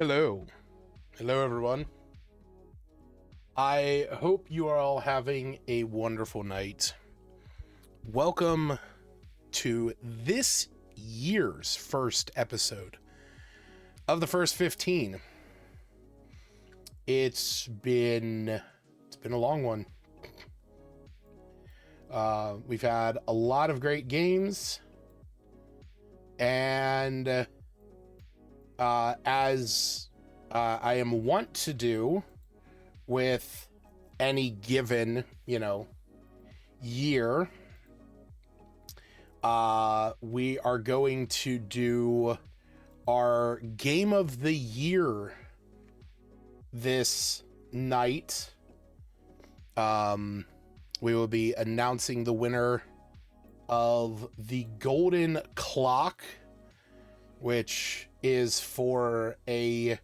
Hello. Hello, everyone. I hope you are all having a wonderful night. Welcome to this year's first episode of the first 15. It's been a long one. We've had a lot of great games, and as I am wont to do with any given, year, we are going to do our game of the year this night. We will be announcing the winner of the Golden Clock, which is for a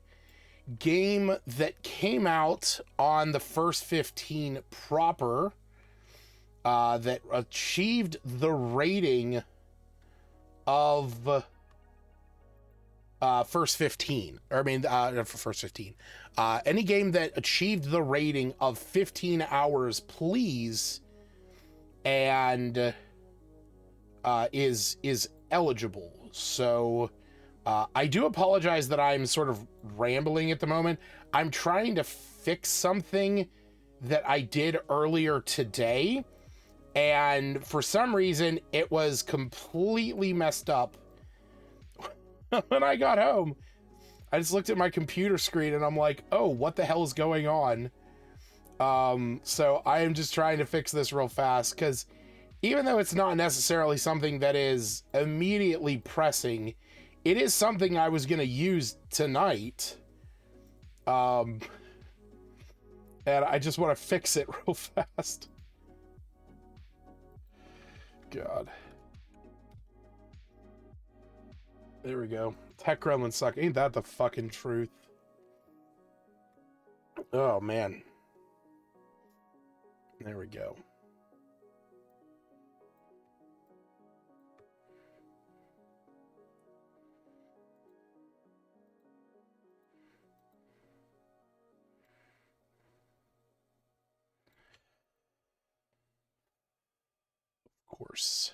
game that came out on the first 15 proper, that achieved the rating of first 15. For first 15. Any game that achieved the rating of 15 hours, please, and is eligible. So I do apologize that I'm sort of rambling at the moment. I'm trying to fix something that I did earlier today, and for some reason it was completely messed up. When I got home, I just looked at my computer screen and I'm like, oh, what the hell is going on? So I am just trying to fix this real fast, because even though it's not necessarily something that is immediately pressing, it is something I was going to use tonight. And I just want to fix it real fast. God. There we go. Tech gremlins suck. Ain't that the fucking truth? Oh, man. There we go. Of course.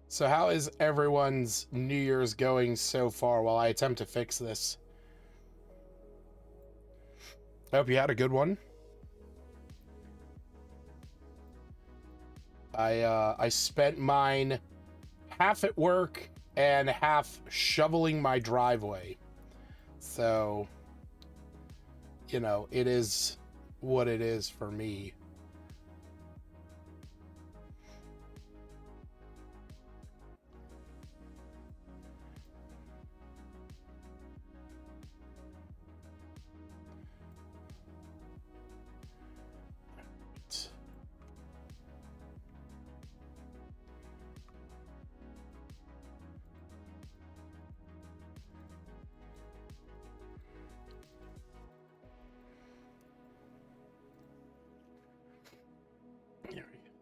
So how is everyone's New Year's going so far while I attempt to fix this? I hope you had a good one. I spent mine half at work and half shoveling my driveway. So, it is what it is for me.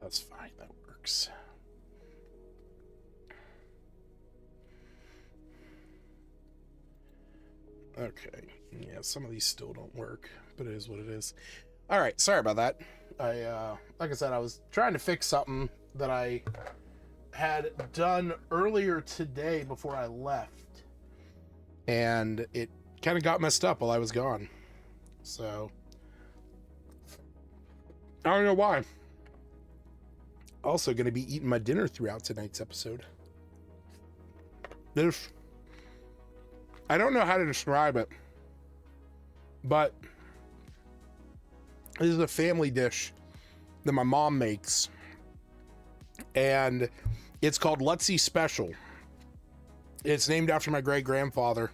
That's fine. That works. Okay. Yeah, some of these still don't work, but it is what it is. All right, sorry about that. Like I said, I was trying to fix something that I had done earlier today before I left, and it kind of got messed up while I was gone. So I don't know why. Also going to be eating my dinner throughout tonight's episode. This, I don't know how to describe it, but this is a family dish that my mom makes, and it's called Let's See Special. It's named after my great-grandfather.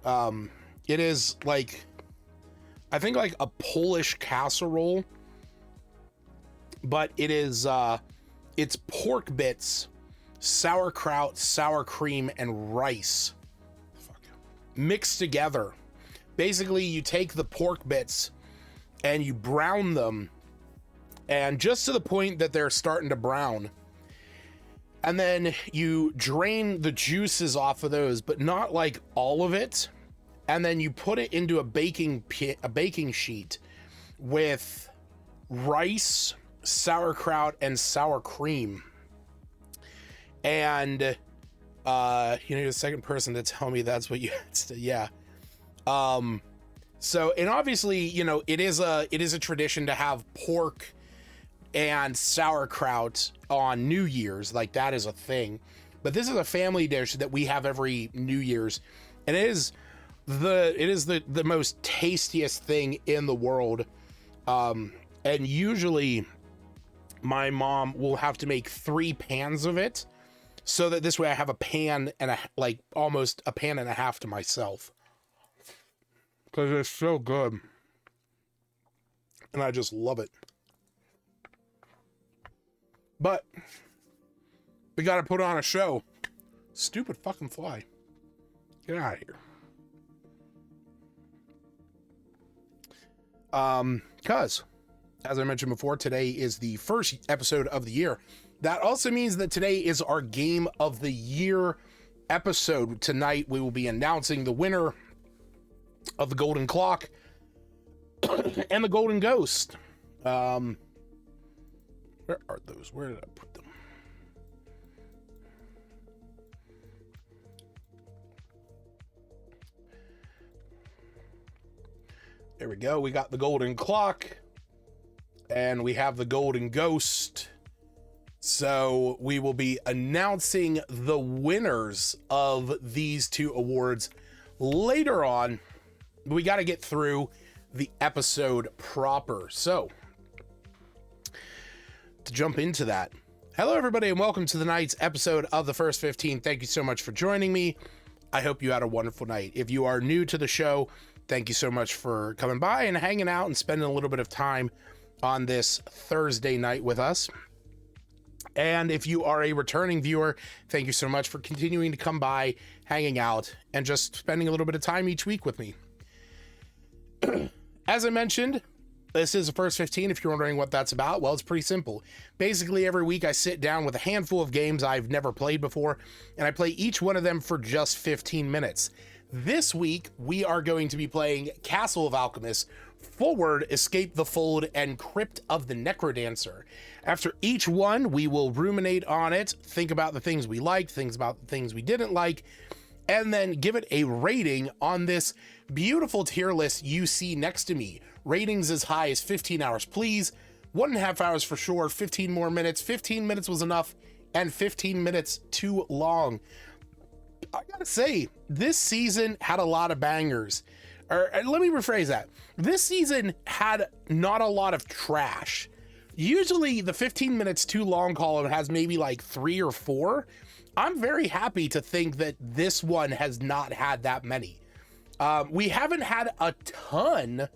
It is like, I think like a Polish casserole, but it is, it's pork bits, sauerkraut, sour cream, and rice mixed together. Basically, you take the pork bits and you brown them, and just to the point that they're starting to brown. And then you drain the juices off of those, but not like all of it. And then you put it into a baking sheet with rice, sauerkraut, and sour cream. And you're the second person to tell me that's what you had to, yeah. So, and obviously, it is a tradition to have pork and sauerkraut on New Year's. Like, that is a thing. But this is a family dish that we have every New Year's, and it is the most tastiest thing in the world. And usually my mom will have to make 3 pans of it, so that this way I have a pan and almost a pan and a half to myself, because it's so good and I just love it. But we got to put on a show. Stupid fucking fly. Get out of here. Cause as I mentioned before, today is the first episode of the year. That also means that today is our Game of the Year episode. Tonight we will be announcing the winner of the Golden Clock and the Golden Ghost. Where are those? Where did I put them? There we go. We got the Golden Clock and we have the Golden Ghost. So we will be announcing the winners of these 2 awards later on. We got to get through the episode proper. So to jump into that, hello everybody and welcome to tonight's episode of the First 15. Thank you so much for joining me. I hope you had a wonderful night. If you are new to the show, thank you so much for coming by and hanging out and spending a little bit of time on this Thursday night with us. And if you are a returning viewer, thank you so much for continuing to come by, hanging out, and just spending a little bit of time each week with me. As I mentioned, this is the First 15. If you're wondering what that's about, well, it's pretty simple. Basically, every week I sit down with a handful of games I've never played before, and I play each one of them for just 15 minutes. This week, we are going to be playing Castle of Alchemists, Forward, Escape the Fold, and Crypt of the Necrodancer. After each one, we will ruminate on it, think about the things we liked, things about the things we didn't like, and then give it a rating on this beautiful tier list you see next to me. Ratings as high as 15 hours, please. 1.5 hours for sure, 15 more minutes. 15 minutes was enough, and 15 minutes too long. I gotta say, this season had a lot of bangers. Or let me rephrase that. This season had not a lot of trash. Usually the 15 minutes too long column has maybe like 3 or 4. I'm very happy to think that this one has not had that many. We haven't had a ton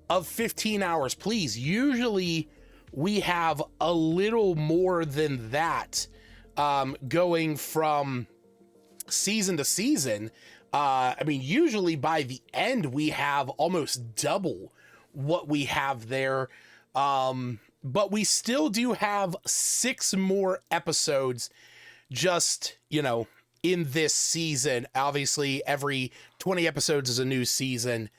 of 15 hours, please. Usually we have a little more than that going from season to season. I mean, usually by the end we have almost double what we have there. But we still do have 6 more episodes just, in this season. Obviously, every 20 episodes is a new season.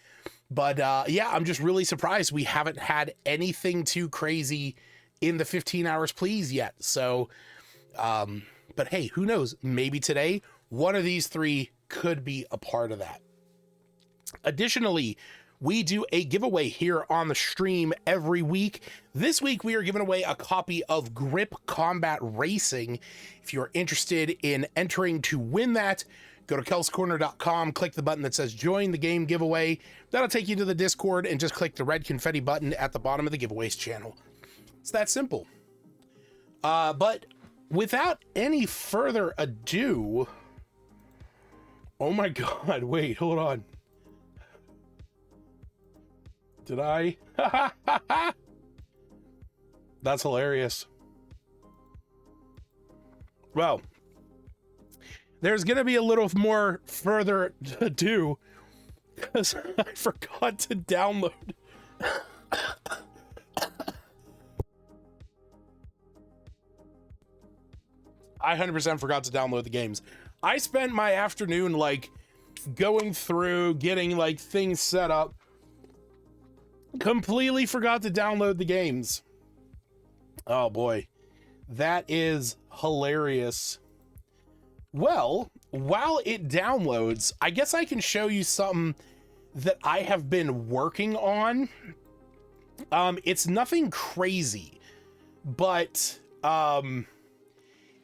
But yeah, I'm just really surprised we haven't had anything too crazy in the 15 hours please yet. So, but hey, who knows? Maybe today, one of these three could be a part of that. Additionally, we do a giveaway here on the stream every week. This week, we are giving away a copy of Grip Combat Racing. If you're interested in entering to win that, go to kelscorner.com, click the button that says join the game giveaway. That'll take you to the Discord, and just click the red confetti button at the bottom of the giveaways channel. It's that simple. But without any further ado, oh my God, wait, hold on. Did I? That's hilarious. Well, there's going to be a little more further ado because I forgot to download. I 100% forgot to download the games. I spent my afternoon like going through, getting like things set up. Completely forgot to download the games. Oh boy, that is hilarious. Well, while it downloads, I guess I can show you something that I have been working on. It's nothing crazy, but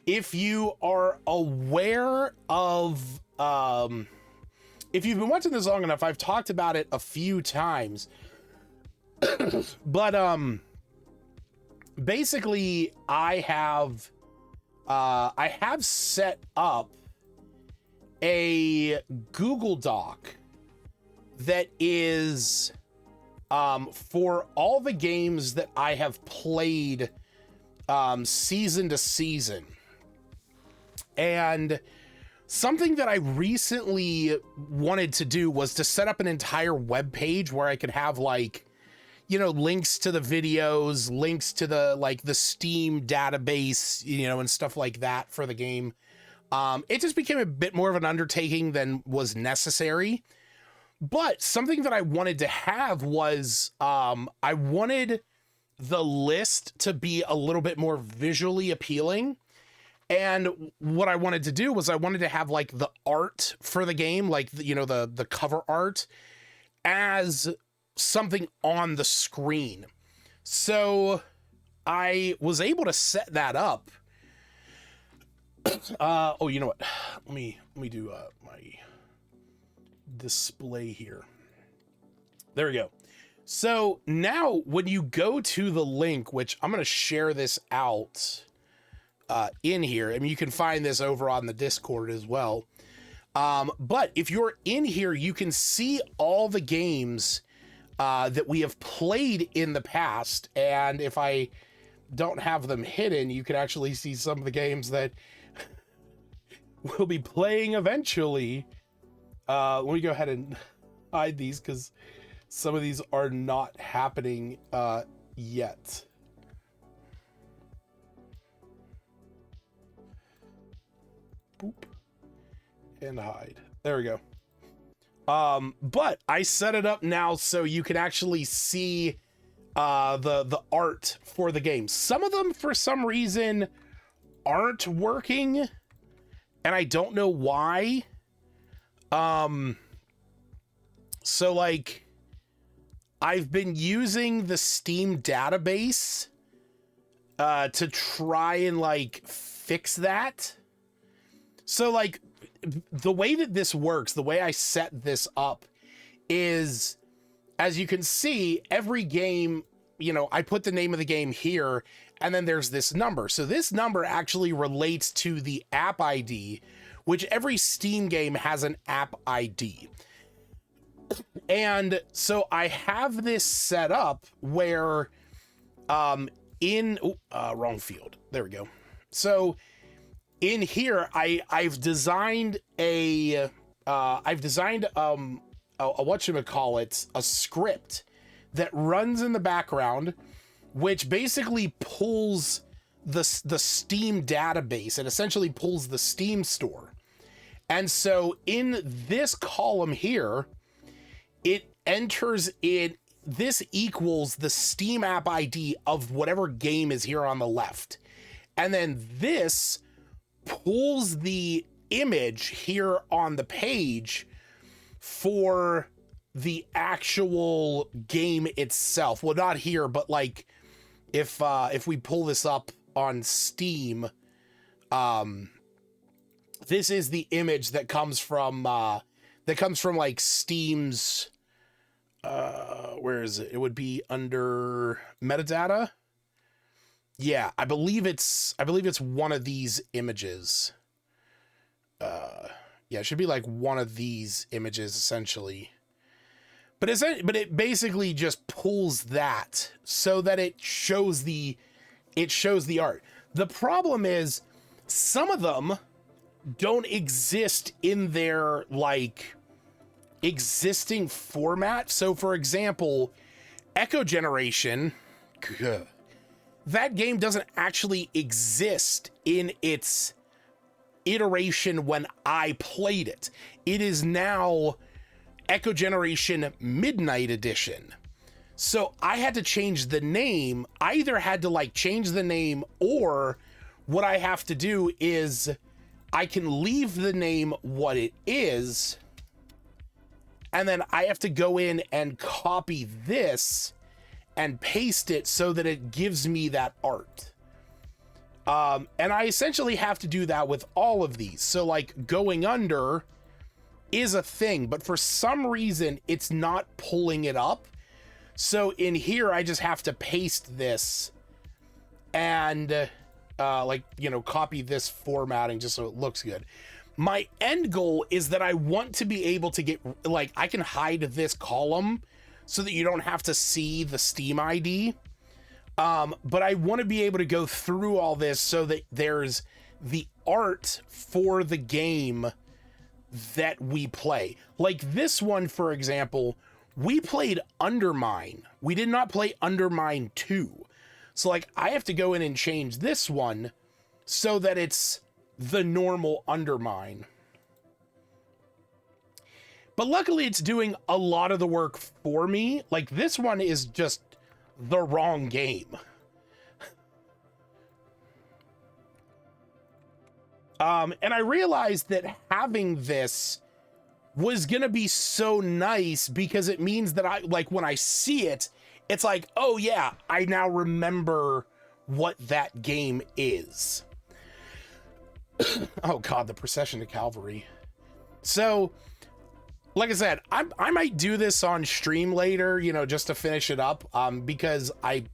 if you are aware of, if you've been watching this long enough, I've talked about it a few times. But basically I have set up a Google Doc that is for all the games that I have played season to season. And something that I recently wanted to do was to set up an entire web page where I could have like, you know, links to the videos, links to the, like the Steam database, you know, and stuff like that for the game. It just became a bit more of an undertaking than was necessary. But something that I wanted to have was, I wanted the list to be a little bit more visually appealing. And what I wanted to do was I wanted to have like the art for the game, like, you know, the cover art as something on the screen. So I was able to set that up. Oh, you know what? Let me do my display here. There we go. So now when you go to the link, which I'm going to share this out in here. I mean, you can find this over on the Discord as well. But if you're in here, you can see all the games that we have played in the past. And if I don't have them hidden, you can actually see some of the games that we'll be playing eventually. Let me go ahead and hide these because some of these are not happening yet. Boop. And hide. There we go. But I set it up now so you can actually see the art for the game. Some of them, for some reason, aren't working, and I don't know why. So like, I've been using the Steam database to try and like fix that. So like, the way that this works, the way I set this up is, as you can see, every game, you know, I put the name of the game here, and then there's this number. So this number actually relates to the app ID, which every Steam game has an app ID. And so I have this set up where wrong field. There we go. So in here, I've designed a whatchamacallit, a script that runs in the background, which basically pulls the Steam database. It essentially pulls the Steam store. And so in this column here, it enters in, this equals the Steam app ID of whatever game is here on the left. And then this pulls the image here on the page for the actual game itself. Well, not here, but like if we pull this up on Steam, this is the image that comes from like Steam's, where is it? It would be under metadata. Yeah, I believe it's one of these images. Yeah, it should be like one of these images essentially. But it basically just pulls that so that it shows the art. The problem is some of them don't exist in their like existing format. So for example, Echo Generation, that game doesn't actually exist in its iteration when I played it. It is now Echo Generation Midnight Edition. So I had to change the name. I either had to like change the name, or what I have to do is I can leave the name what it is, and then I have to go in and copy this and paste it so that it gives me that art. And I essentially have to do that with all of these. So like Going Under is a thing, but for some reason it's not pulling it up. So in here, I just have to paste this and like, you know, copy this formatting just so it looks good. My end goal is that I want to be able to get, like, I can hide this column so that you don't have to see the Steam ID. But I want to be able to go through all this so that there's the art for the game that we play. Like this one, for example, we played Undermine. We did not play Undermine 2. So like I have to go in and change this one so that it's the normal Undermine. But luckily it's doing a lot of the work for me. Like this one is just the wrong game. And I realized that having this was gonna be so nice because it means that I, like, when I see it, it's like, oh yeah, I now remember what that game is. Oh God, the procession to Calvary. So, like I said, I might do this on stream later, you know, just to finish it up, because I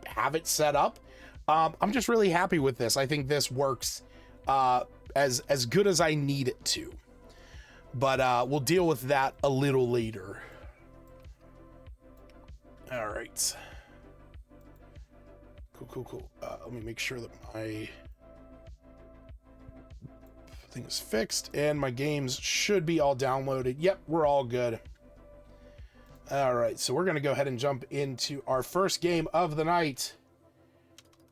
have it set up. I'm just really happy with this. I think this works as good as I need it to. But we'll deal with that a little later. All right. Cool. Let me make sure that my thing is fixed and my games should be all downloaded. Yep, we're all good. All right, so we're going to go ahead and jump into our first game of the night,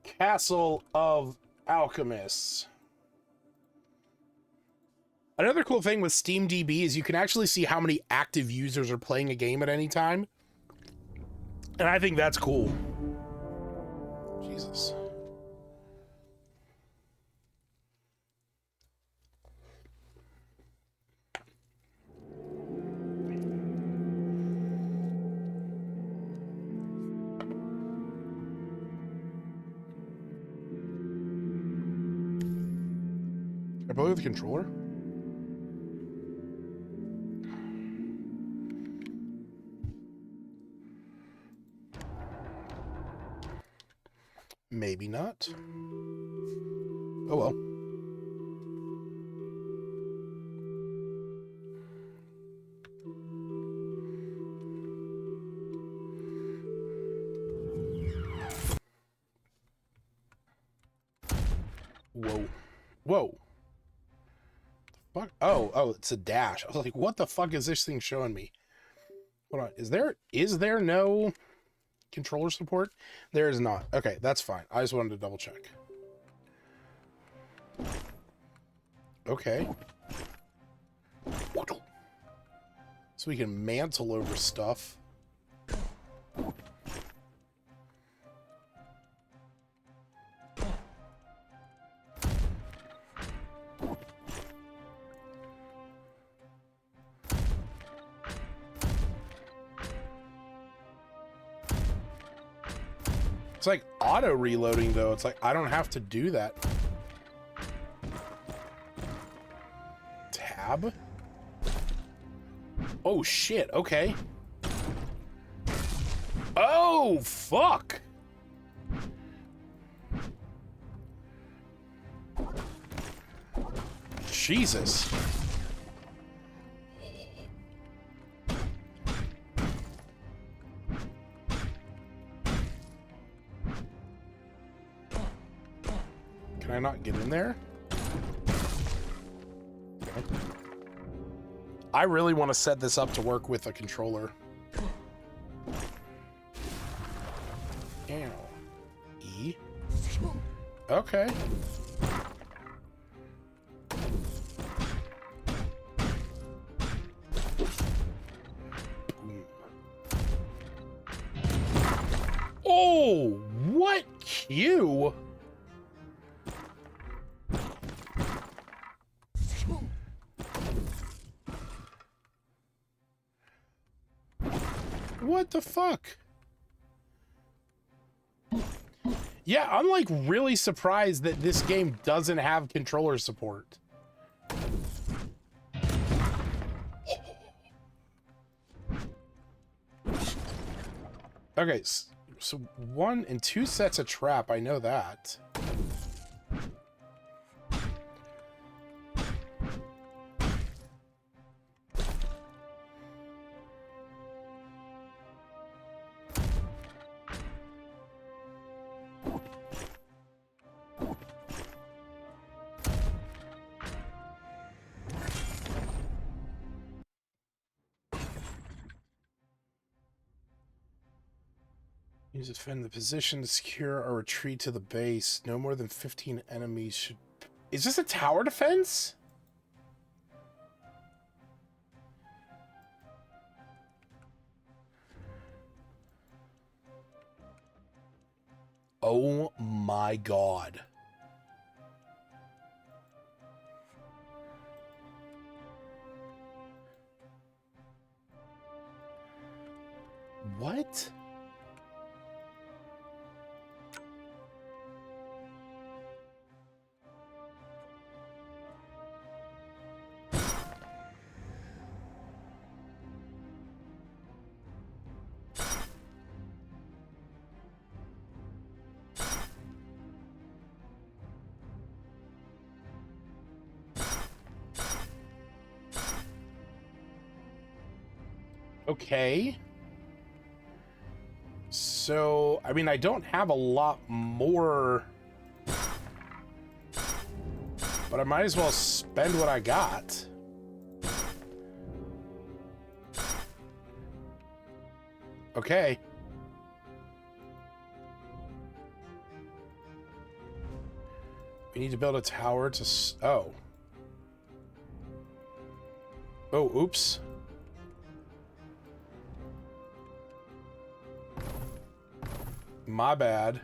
Castle of Alchemists. Another cool thing with SteamDB is you can actually see how many active users are playing a game at any time. And I think that's cool. Jesus. Can I play with the controller? Maybe not. Oh well. Whoa. Fuck. Oh, it's a dash. I was like, what the fuck is this thing showing me? Hold on. Is there no controller support? There is not. Okay, that's fine. I just wanted to double check. Okay. So we can mantle over stuff. It's like auto reloading though. It's like I don't have to do that. Tab? Oh shit, okay. Oh fuck. Jesus. Can I not get in there? Okay. I really want to set this up to work with a controller. Ow. E? Okay. Oh, what Q? What the fuck? Yeah, I'm like really surprised that this game doesn't have controller support. Okay, so 1 and 2 sets a trap, I know that. Use to defend the position to secure or retreat to the base. No more than 15 enemies should... Is this a tower defense? Oh my god. What? Okay. So, I mean, I don't have a lot more, but I might as well spend what I got. Okay. We need to build a tower to... Oh. Oh, oops. My bad.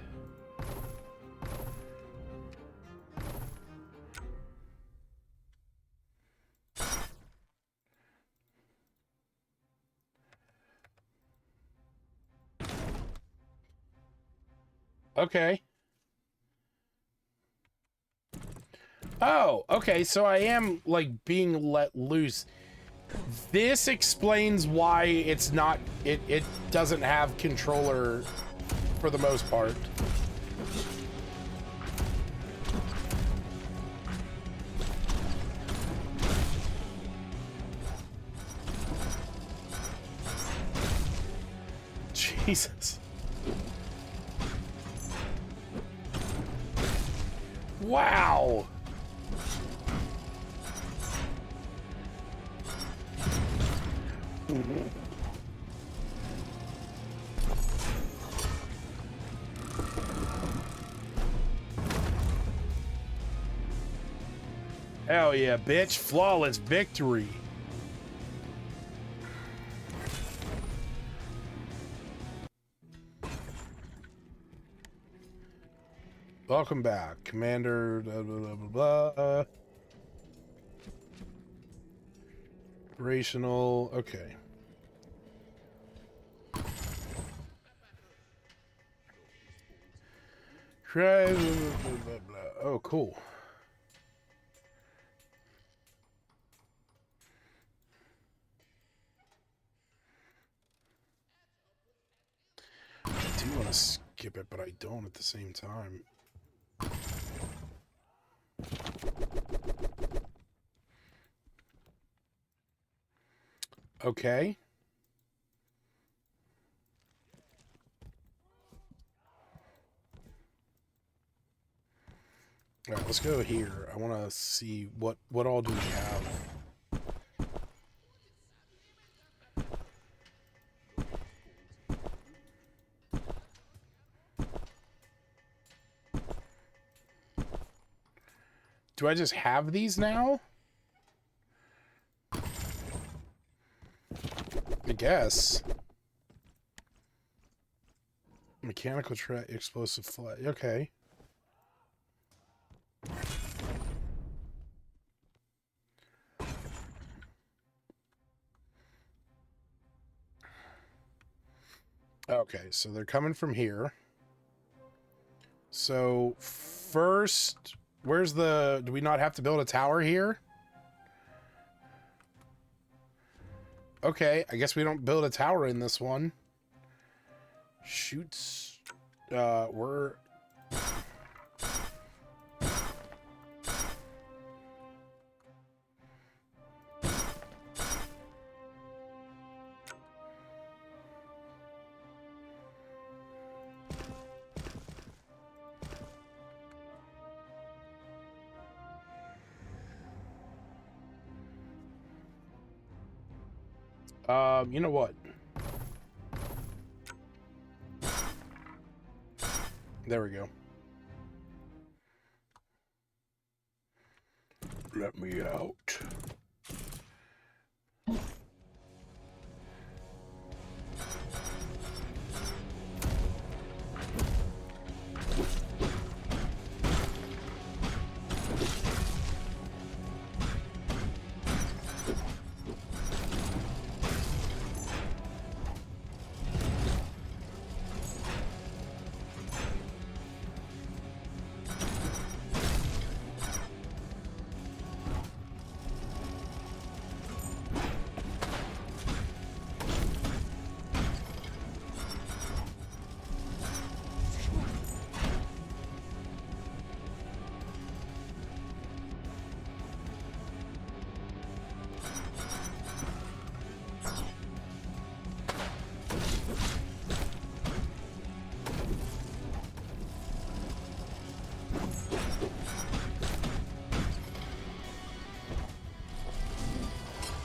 Okay. Oh, okay, so I am, like, being let loose. This explains why it's not... It doesn't have controller... for the most part. Jesus. Wow. Hell yeah, bitch. Flawless victory. Welcome back, Commander. Blah, blah, blah, blah. Operational. Okay. Blah, blah, blah, blah. Oh, cool. I do want to skip it, but I don't at the same time. Okay. All right, let's go here. I want to see what all do we have. Do I just have these now? I guess. Mechanical track, explosive flight. Okay. Okay, so they're coming from here. So first, where's the... Do we not have to build a tower here? Okay, I guess we don't build a tower in this one. Shoots. We're... you know what? There we go. Let me out.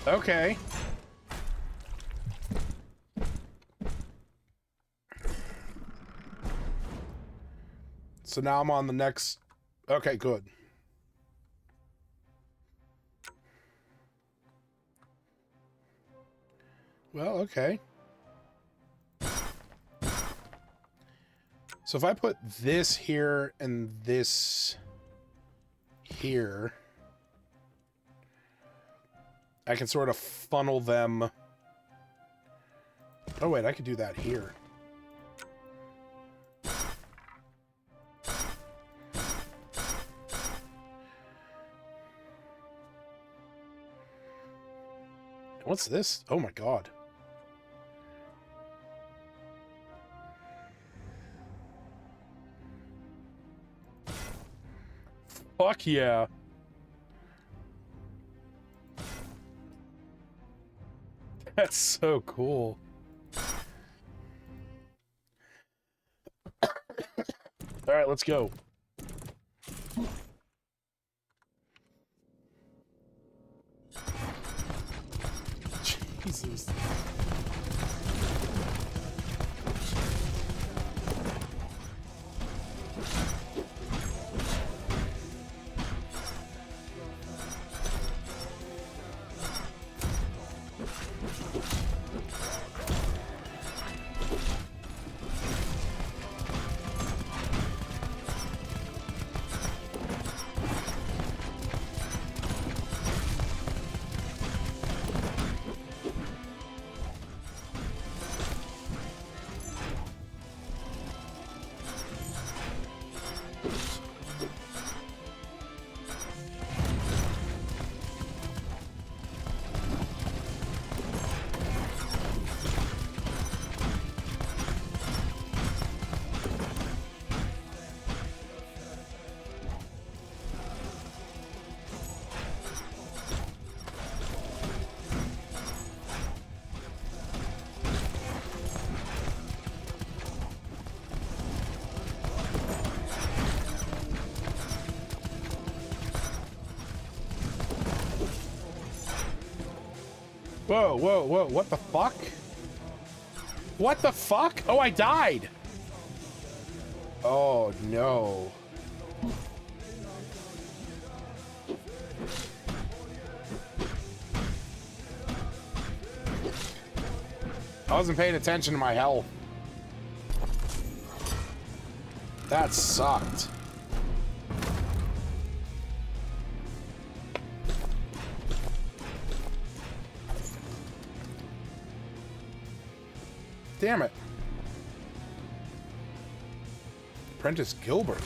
Okay. So now I'm on the next... Okay, good. Well, okay. So if I put this here and this here, I can sort of funnel them. Oh, wait, I could do that here. What's this? Oh, my God. Fuck yeah. That's so cool. All right, let's go. Jesus. Whoa, whoa, whoa, what the fuck? What the fuck? Oh, I died. Oh, no. I wasn't paying attention to my health. That sucked. Damn it. Apprentice Gilbert.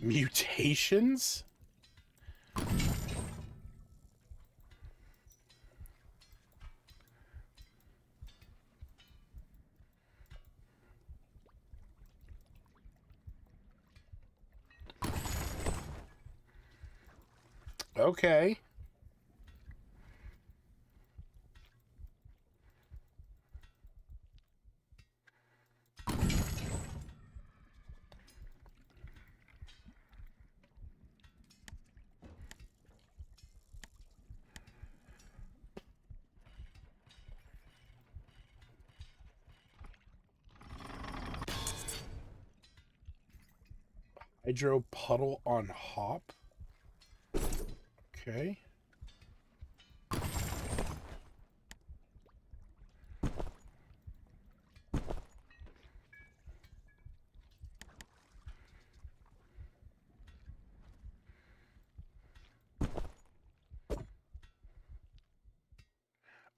Mutations? Okay. Hydro puddle on hop. Okay.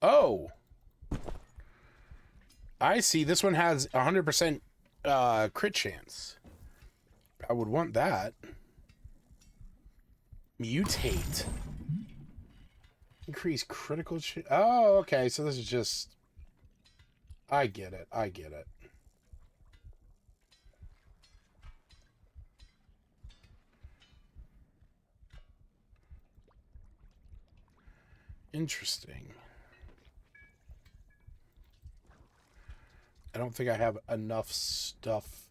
Oh. I see. This one has 100% crit chance. I would want that. Mutate. Increase critical... Oh, okay. So this is just... I get it. I get it. Interesting. I don't think I have enough stuff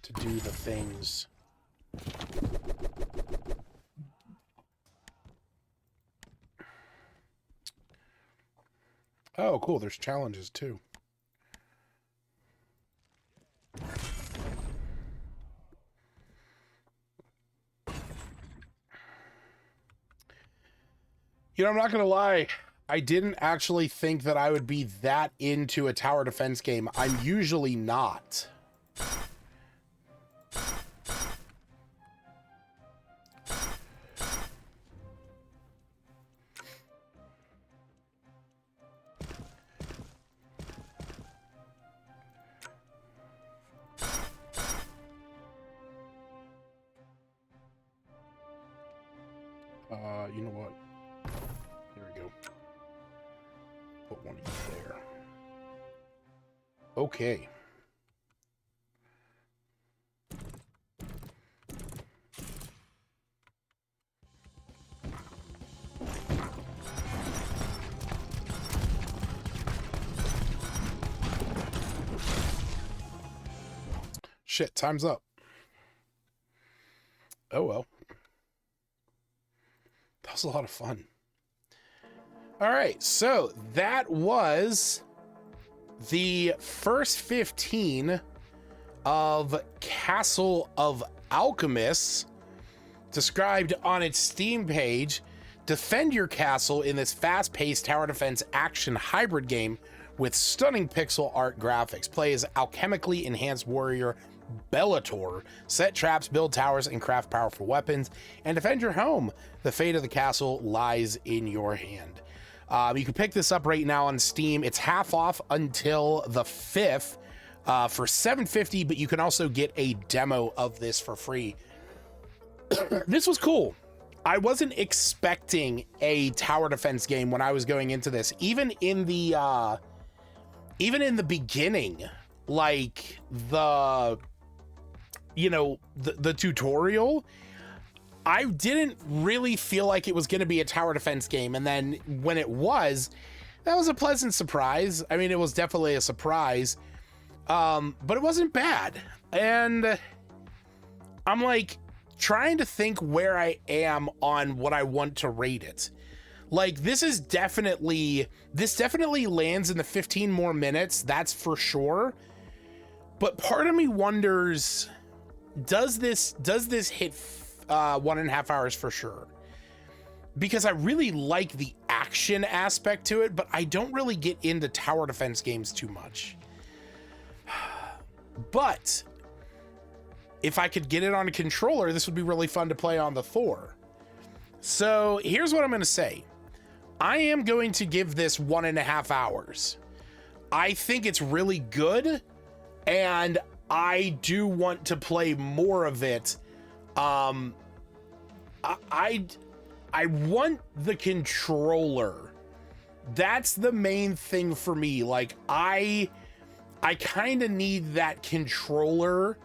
to do the things. Oh, cool. There's challenges too. You know, I'm not going to lie. I didn't actually think that I would be that into a tower defense game. I'm usually not. You know what? There we go. Put one there. Okay. Shit, time's up. Oh well. That was a lot of fun. All right, so that was the first 15 of Castle of Alchemists, described on its Steam page. Defend your castle in this fast-paced tower defense action hybrid game with stunning pixel art graphics. Play as alchemically enhanced warrior Bellator. Set traps, build towers, and craft powerful weapons, and defend your home. The fate of the castle lies in your hand. You can pick this up right now on Steam. It's half off until the 5th for $7.50, but you can also get a demo of this for free. This was cool. I wasn't expecting a tower defense game when I was going into this. Even in the beginning, like the tutorial, I didn't really feel like it was going to be a tower defense game. And then when it was, that was a pleasant surprise. I mean, it was definitely a surprise, but it wasn't bad. And I'm like trying to think where I am on what I want to rate it. Like, this definitely lands in the 15 more minutes. That's for sure. But part of me wonders, does this hit 1.5 hours for sure? Because I really like the action aspect to it, but I don't really get into tower defense games too much. But if I could get it on a controller, this would be really fun to play on the Thor. So here's what I'm going to say. I am going to give this 1.5 hours. I think it's really good, and I do want to play more of it. I want the controller. That's the main thing for me. Like, I kind of need that controller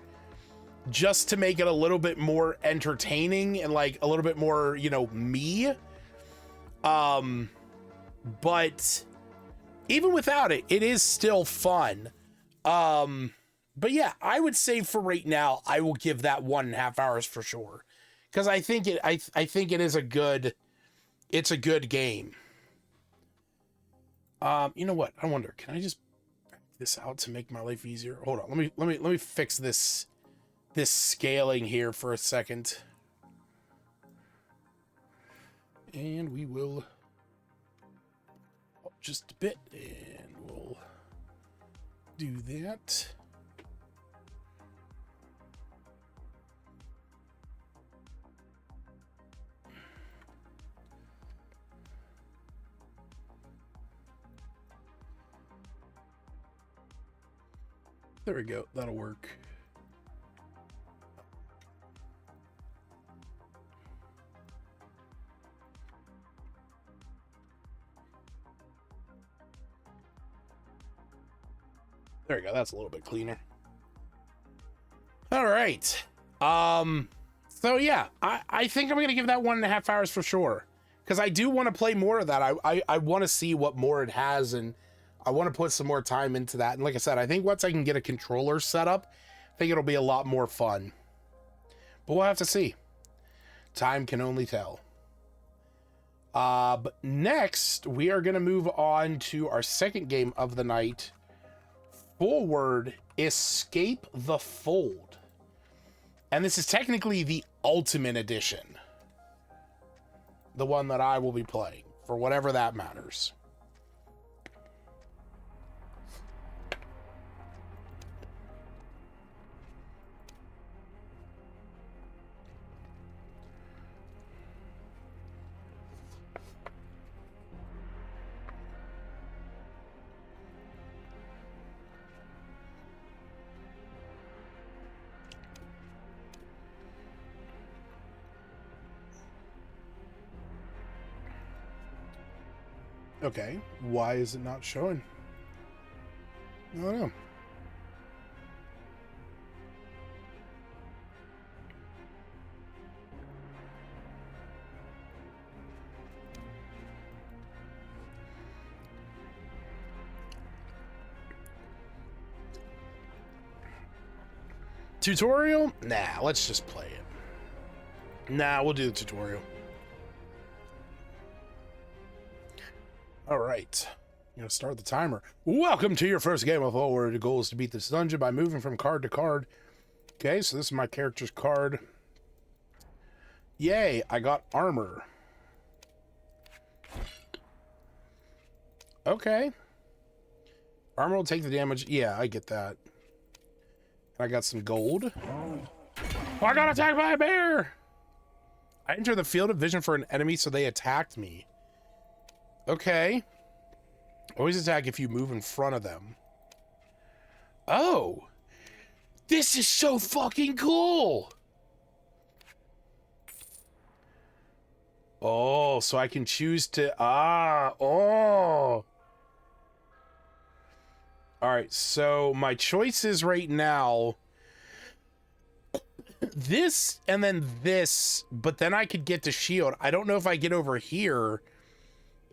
just to make it a little bit more entertaining and like a little bit more, you know, me. But even without it, it is still fun. But yeah, I would say for right now, I will give that 1.5 hours for sure. Cause I think I think it is it's a good game. You know what? I wonder, can I just back this out to make my life easier? Hold on. Let me fix this scaling here for a second. And we will just a bit, and we'll do that. There we go. That'll work. There we go. That's a little bit cleaner. All right. So yeah, I think I'm going to give that 1.5 hours for sure. Because I do want to play more of that. I want to see what more it has, and I want to put some more time into that. And like I said, I think once I can get a controller set up, I think it'll be a lot more fun. But we'll have to see. Time can only tell. But next, we are going to move on to our second game of the night. Forward, Escape the Fold. And this is technically the Ultimate Edition. The one that I will be playing, for whatever that matters. Okay, why is it not showing? I don't know. Tutorial? Nah, let's just play it. Nah, we'll do the tutorial. All right, I'm gonna start the timer. Welcome to your first game of Forward. The goal is to beat this dungeon by moving from card to card. Okay, so this is my character's card. Yay, I got armor. Okay. Armor will take the damage. Yeah, I get that. I got some gold. Oh, I got attacked by a bear! I enter the field of vision for an enemy, so they attacked me. Okay. Always attack if you move in front of them. Oh! This is so fucking cool! Oh, so I can choose to... oh! Alright, so my choices right now... this and then this, but then I could get to shield. I don't know if I get over here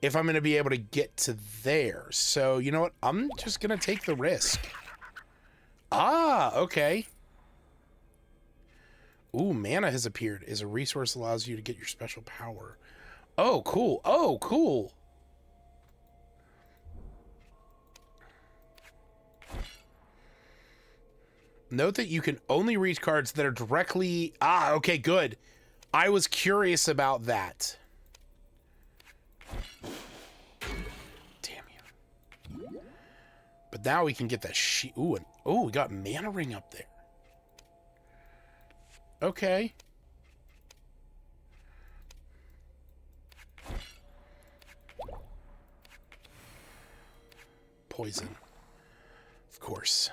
if I'm going to be able to get to there. So, you know what? I'm just going to take the risk. Ah, okay. Ooh, mana has appeared. Is a resource that allows you to get your special power. Oh, cool. Oh, cool. Note that you can only reach cards that are directly... Ah, okay, good. I was curious about that. Damn you. But now we can get that ooh, and oh, we got mana ring up there. Okay. Poison. Of course.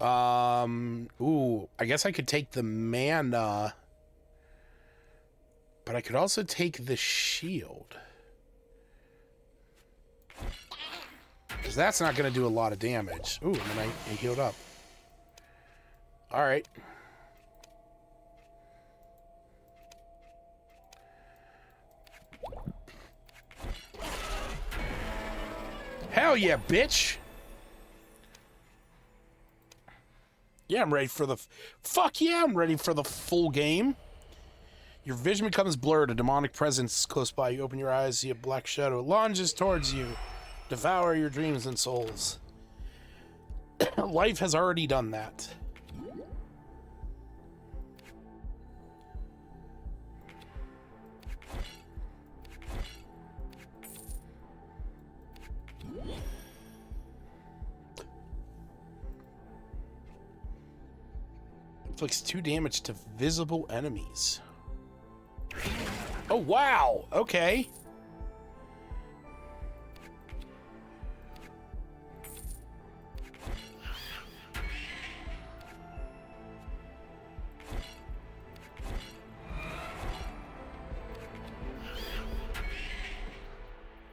Ooh, I guess I could take the mana, but I could also take the shield. Because that's not going to do a lot of damage. Ooh, and then I healed up. All right. Hell yeah, bitch. Yeah, I'm ready for the... Fuck yeah, I'm ready for the full game. Your vision becomes blurred. A demonic presence is close by. You open your eyes, see a black shadow. It lunges towards you. Devour your dreams and souls. Life has already done that. Inflicts 2 damage to visible enemies. Oh, wow. Okay.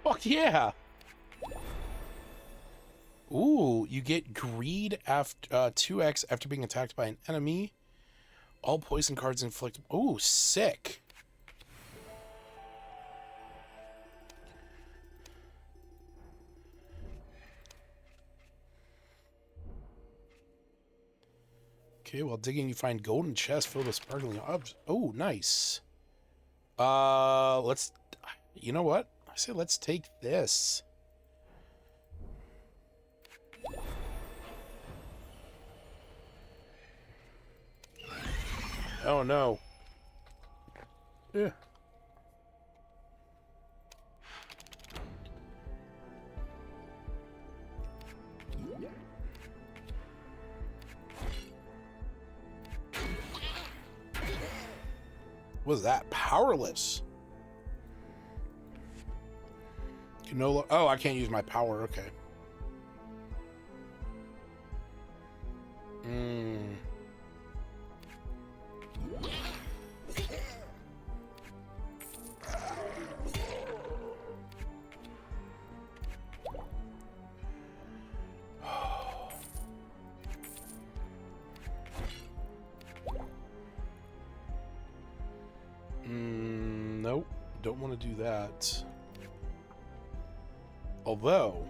Fuck yeah. Ooh, you get greed after 2x after being attacked by an enemy. All poison cards inflict. Ooh, sick. Okay, while digging, you find golden chest filled with sparkling objects. Oh, nice. Let's. You know what? I say let's take this. Oh no. Yeah. What was that? Powerless. Can no oh, I can't use my power. Okay. Nope. Don't want to do that. Although...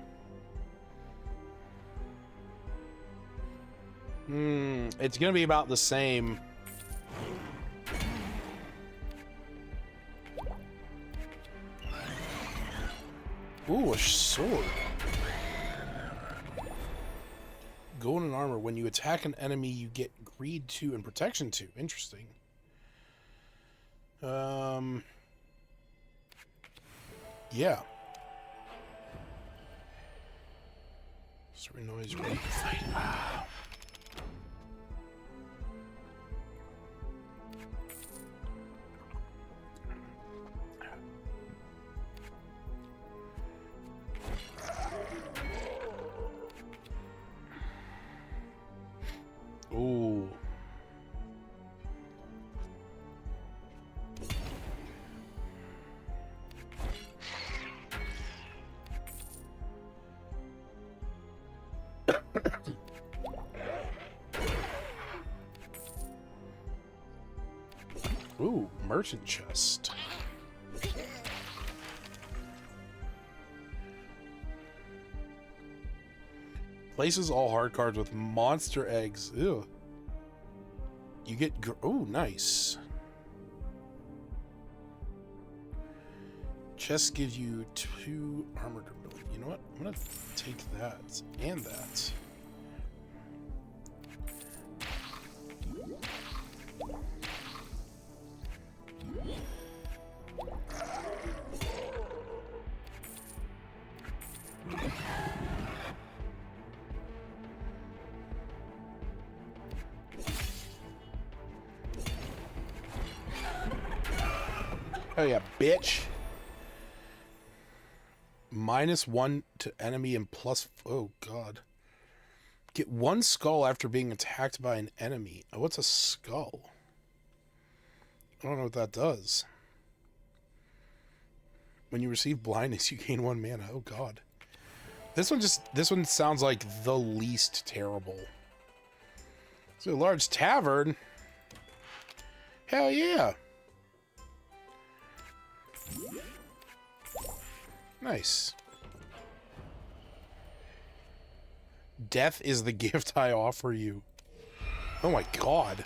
it's going to be about the same. Ooh, a sword. Golden armor. When you attack an enemy, you get greed 2 and protection 2. Interesting. Yeah. Sorry, noise. Ready to fight. Ah. Ooh. Ooh, merchant chest. Places all hard cards with monster eggs. Ew. You get... Oh, nice. Chest gives you 2 armor durability. You know what? I'm going to take that and that. Oh yeah, bitch. -1 to enemy and plus... Oh, God. Get 1 skull after being attacked by an enemy. Oh, what's a skull? I don't know what that does. When you receive blindness, you gain 1 mana. Oh, God. This one sounds like the least terrible. So a large tavern? Hell yeah. Nice. Death is the gift I offer you. Oh my God.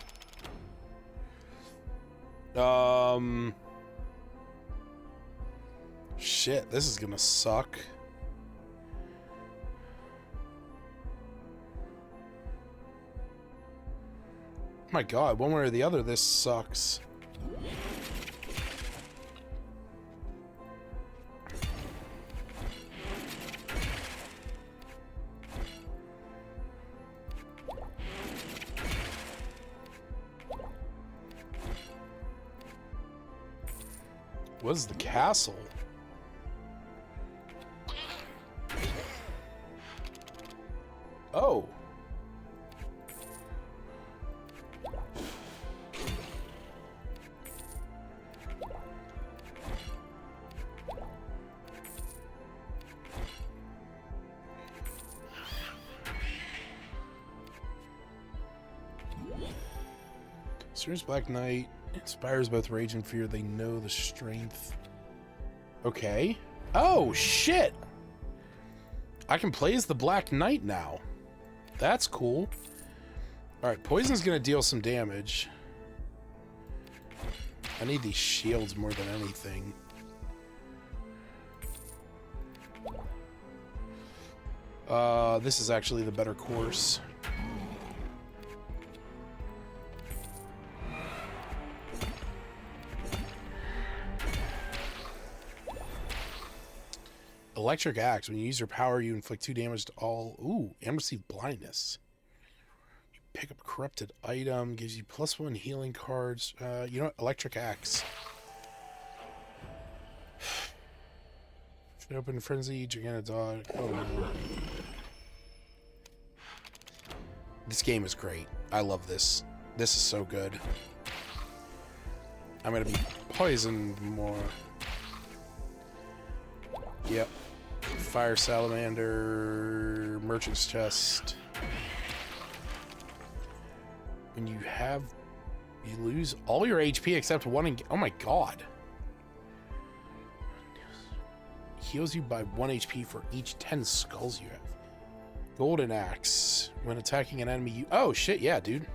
Shit, this is gonna suck. Oh my God, one way or the other, this sucks. What is the castle? Oh. Serious Black Knight inspires both rage and fear. They know the strength. Okay. Oh, shit! I can play as the Black Knight now. That's cool. Alright, poison's gonna deal some damage. I need these shields more than anything. This is actually the better course. Electric Axe. When you use your power, you inflict 2 damage to all... Ooh, and receive blindness. You pick up a corrupted item, gives you +1 healing cards. You know what? Electric Axe. Should open Frenzy, Gigantic Dog. Oh, no. This game is great. I love this. This is so good. I'm gonna be poisoned more. Yep. Fire Salamander, Merchant's Chest. When you lose all your HP except 1 oh my God. Heals you by 1 HP for each 10 skulls you have. Golden Axe. When attacking an enemy, you... Oh, shit, yeah, dude.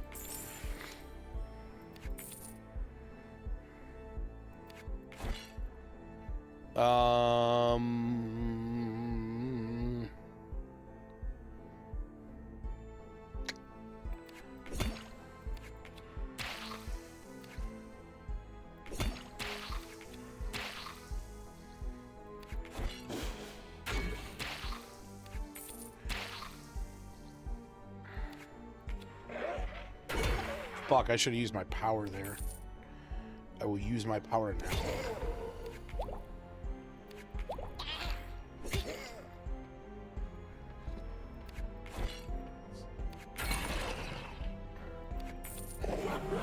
Fuck, I should have used my power there. I will use my power now.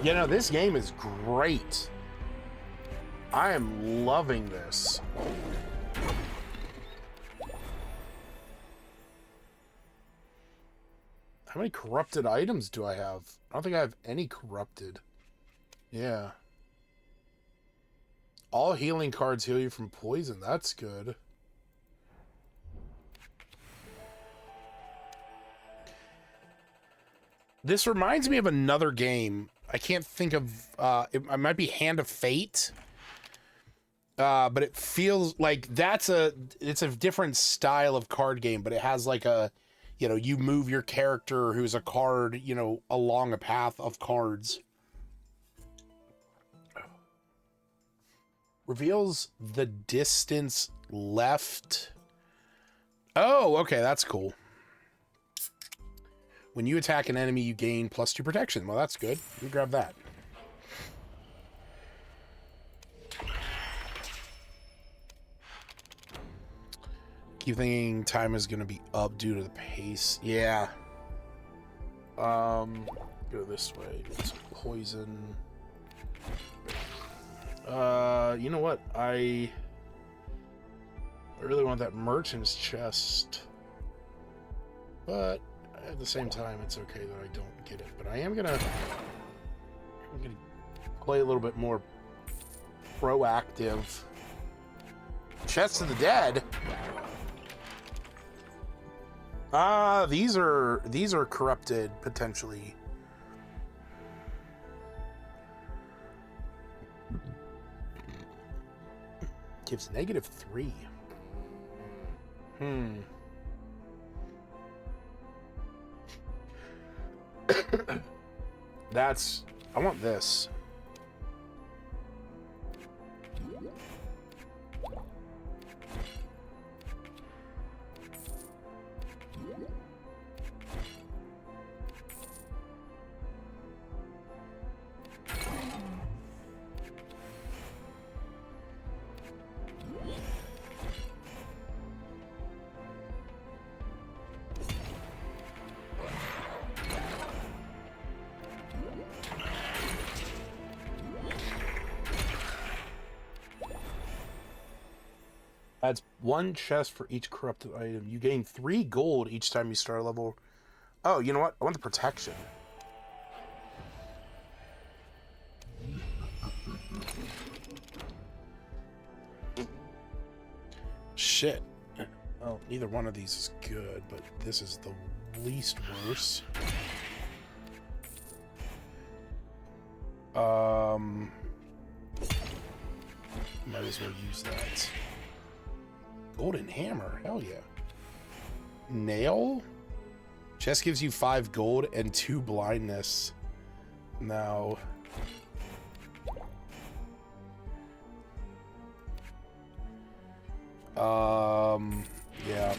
You know, this game is great. I am loving this. How many corrupted items do I have? I don't think I have any corrupted. Yeah. All healing cards heal you from poison. That's good. This reminds me of another game. I can't think of... it might be Hand of Fate. But it feels like it's a different style of card game, but it has like a, you know, you move your character who's a card, you know, along a path of cards. Reveals the distance left. Oh, okay, that's cool. When you attack an enemy, you gain +2 protection. Well, that's good. Let me grab that. Keep thinking time is going to be up due to the pace. Yeah. Go this way. Get some poison. You know what? I really want that merchant's chest. But at the same time, it's okay that I don't get it. But I'm gonna play a little bit more proactive. Chest of the Dead. These are corrupted potentially. Gives -3. I want this. Adds 1 chest for each corrupted item. You gain 3 gold each time you start a level. Oh, you know what? I want the protection. Shit. Well, neither one of these is good, but this is the least worse. Might as well use that. Golden hammer, hell yeah. Nail? Chest gives you 5 gold and 2 blindness. Now... yeah.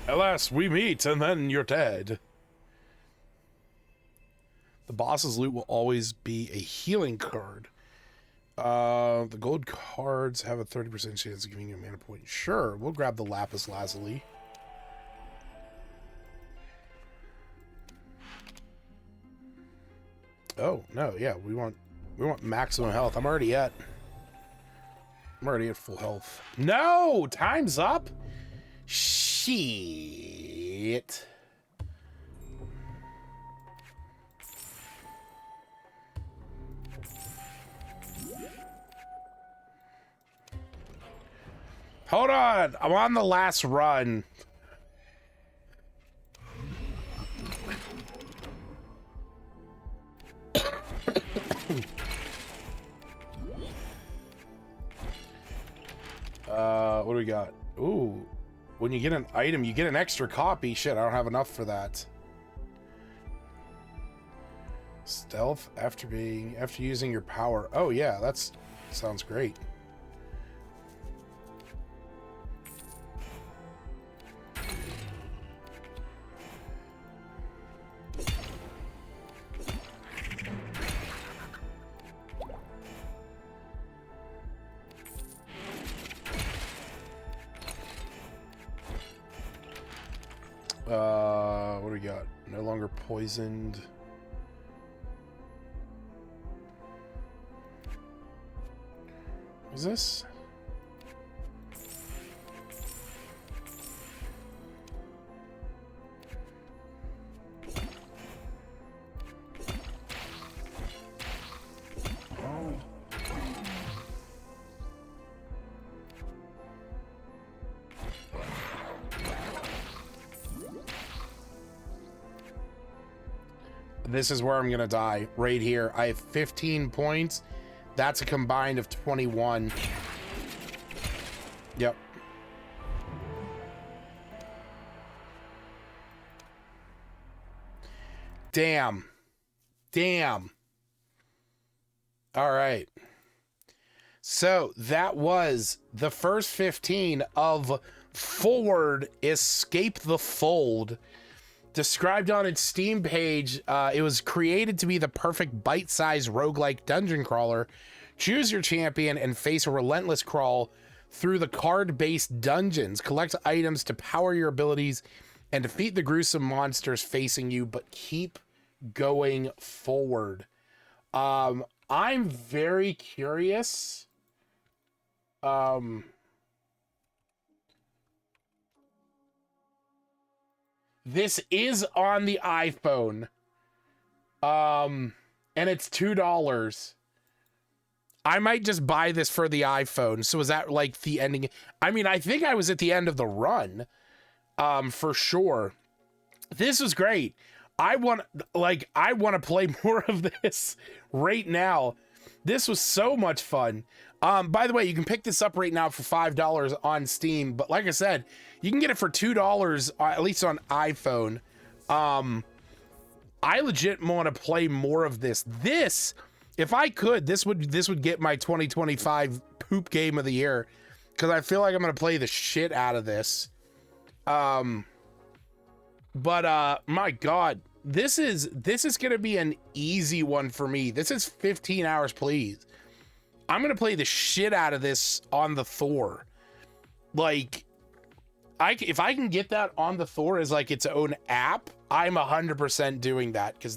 Alas, we meet, and then you're dead. The boss's loot will always be a healing card. The gold cards have a 30% chance of giving you a mana point. Sure, we'll grab the lapis lazuli. Oh, no, yeah, we want maximum health. I'm already at full health. No! Time's up? Shit. Hold on. I'm on the last run. What do we got? Ooh. When you get an item, you get an extra copy. Shit, I don't have enough for that. Stealth after using your power. Oh yeah, that's sounds great. What do we got? No longer poisoned. What is this? This is where I'm gonna die, right here. I have 15 points. That's a combined of 21. Yep. Damn. Damn. All right. So that was the first 15 of Forward Escape the Fold. Described on its Steam page, it was created to be the perfect bite-sized roguelike dungeon crawler. Choose your champion and face a relentless crawl through the card-based dungeons. Collect items to power your abilities and defeat the gruesome monsters facing you, but keep going forward. I'm very curious. This is on the iPhone. And it's $2. I might just buy this for the iPhone. So is that like the ending? I mean, I think I was at the end of the run. For sure. This was great. I want to play more of this right now. This was so much fun. By the way, you can pick this up right now for $5 on Steam. But like I said, you can get it for $2, at least on iPhone. I legit want to play more of this. This, if I could, this would get my 2025 poop game of the year, because I feel like I'm going to play the shit out of this. But my God, this is going to be an easy one for me. This is 15 hours, please. I'm going to play the shit out of this on the Thor. Like, if I can get that on the Thor as like its own app, I'm 100% doing that, because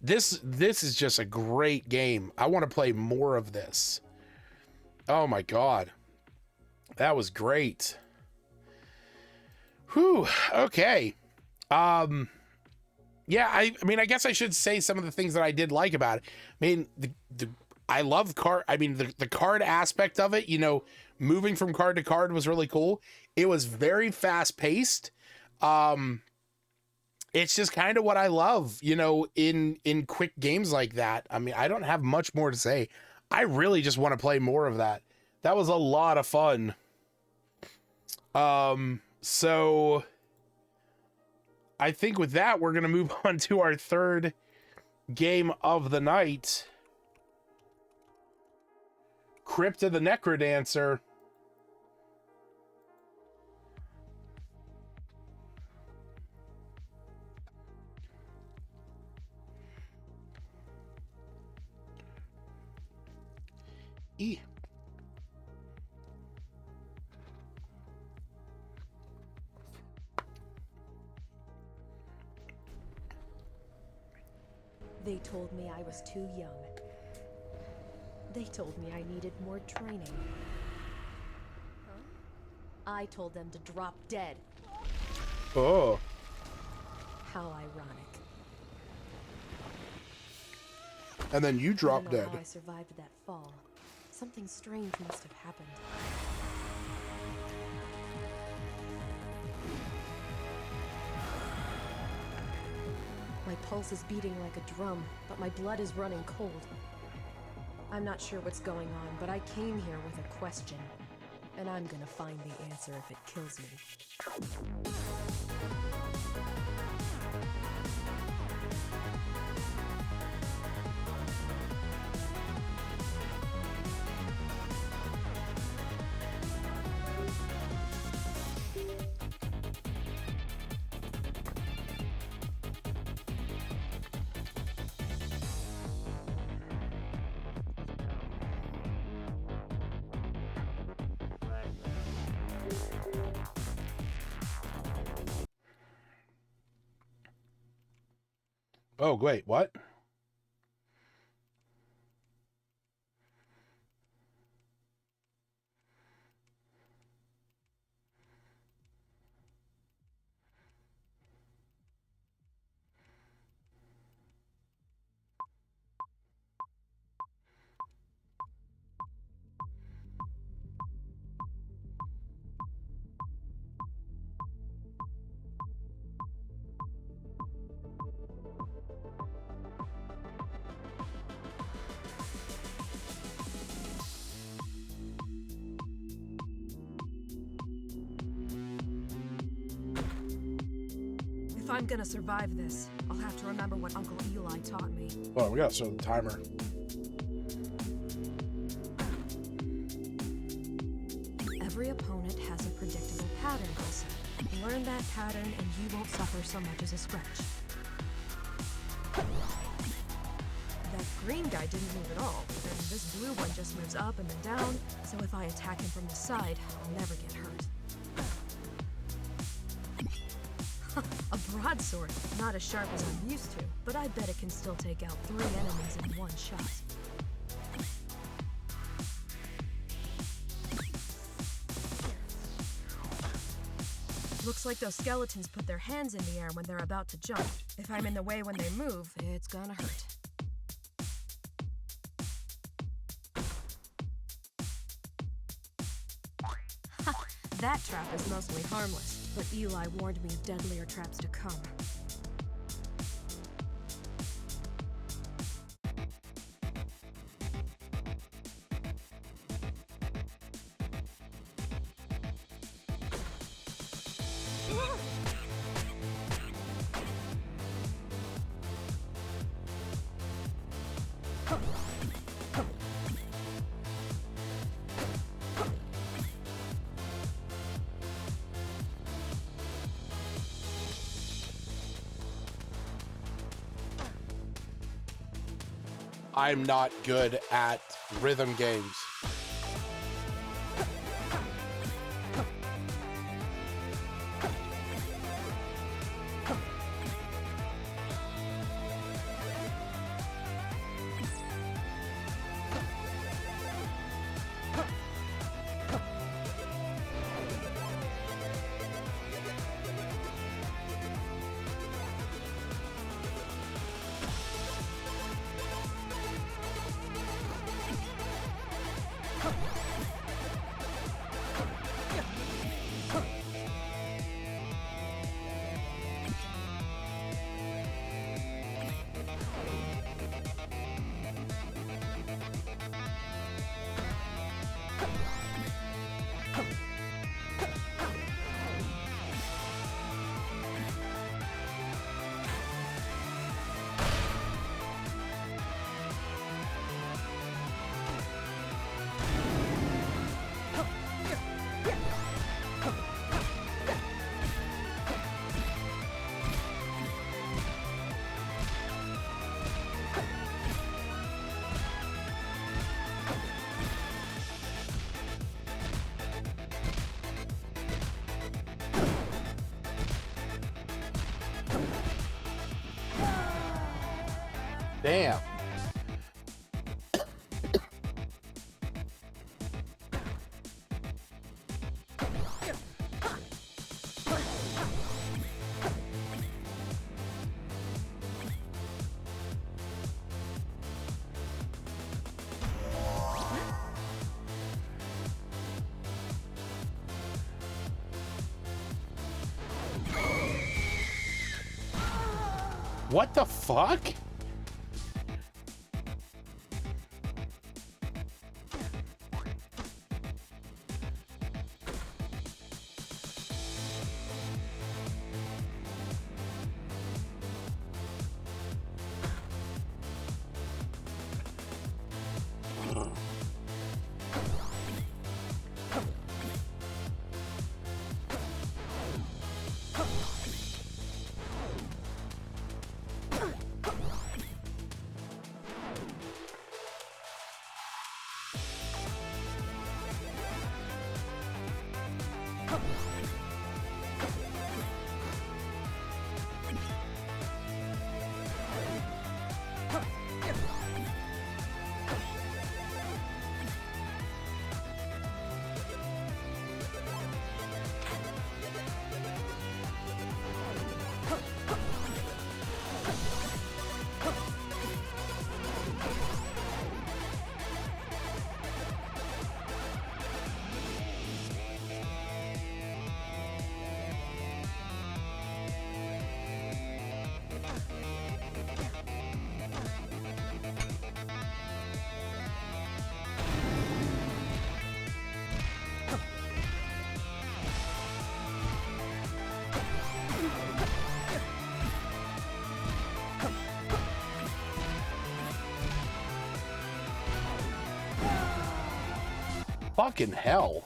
this is just a great game. I want to play more of this. Oh my God. That was great. Whew. Okay. Yeah, I mean, I guess I should say some of the things that I did like about it. I mean, I love card. I mean, the card aspect of it, you know, moving from card to card was really cool. It was very fast paced. It's just kind of what I love, you know, in quick games like that. I mean, I don't have much more to say. I really just want to play more of that. That was a lot of fun. So I think with that, we're going to move on to our third game of the night. Crypt of the Necrodancer. E. They told me I was too young. They told me I needed more training. Huh? I told them to drop dead. Oh. How ironic. And then you drop I don't know dead. how I survived that fall. Something strange must have happened. My pulse is beating like a drum, but my blood is running cold. I'm not sure what's going on, but I came here with a question. And I'm gonna find the answer if it kills me. Oh, wait, what? If I'm gonna survive this, I'll have to remember what Uncle Eli taught me. Oh, we gotta start the timer. Every opponent has a predictable pattern, Elsa. Learn that pattern and you won't suffer so much as a scratch. That green guy didn't move at all, and this blue one just moves up and then down, so if I attack him from the side, I'll never get hurt. A broadsword, not as sharp as I'm used to, but I bet it can still take out 3 enemies in one shot. Looks like those skeletons put their hands in the air when they're about to jump. If I'm in the way when they move, it's gonna hurt. That trap is mostly harmless, but Eli warned me of deadlier traps to come. I'm not good at rhythm games. Damn. What the fuck? Fucking hell.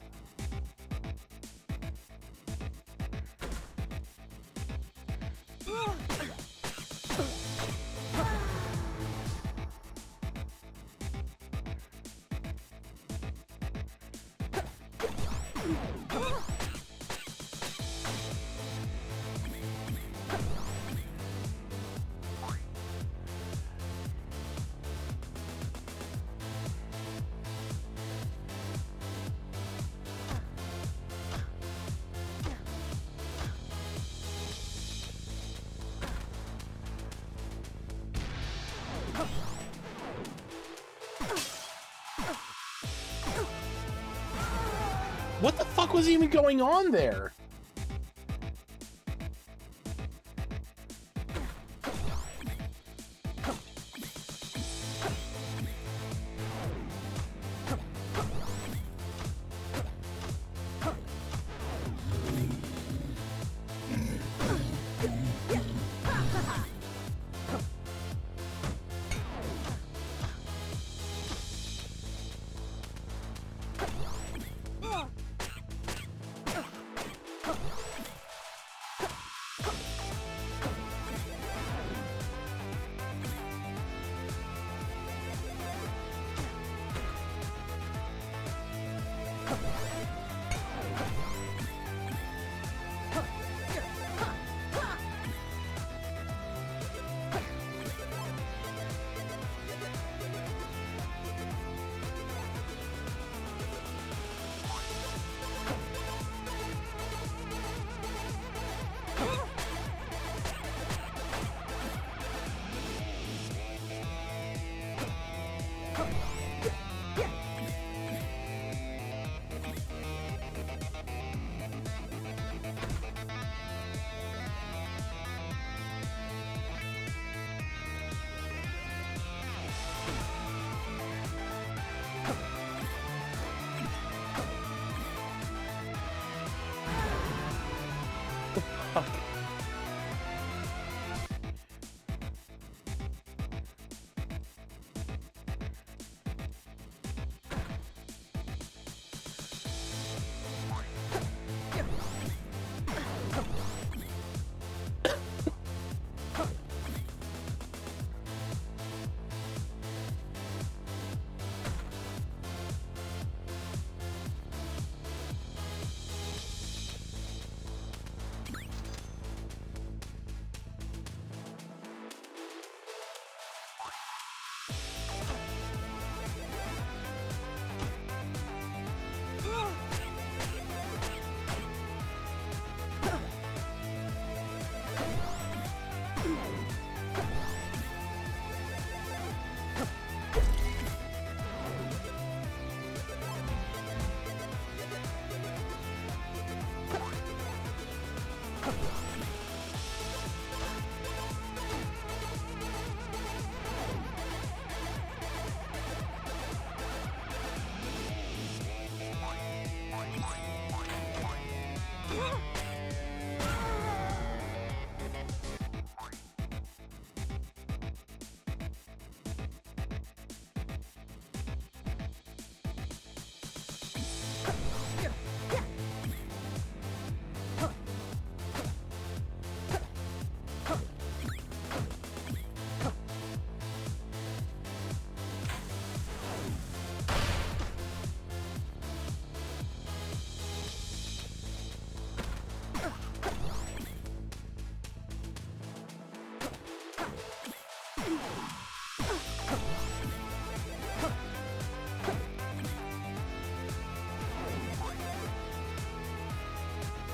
What the fuck was even going on there?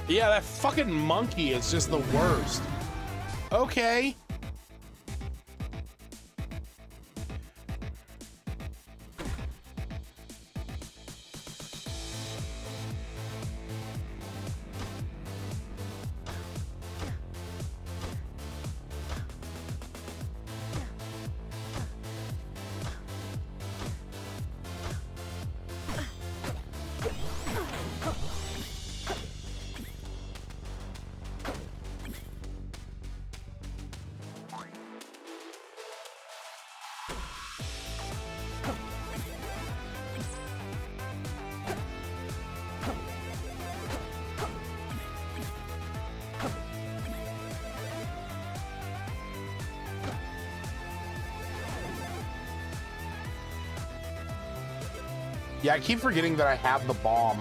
Yeah, that fucking monkey is just the worst. Okay. Yeah, I keep forgetting that I have the bomb.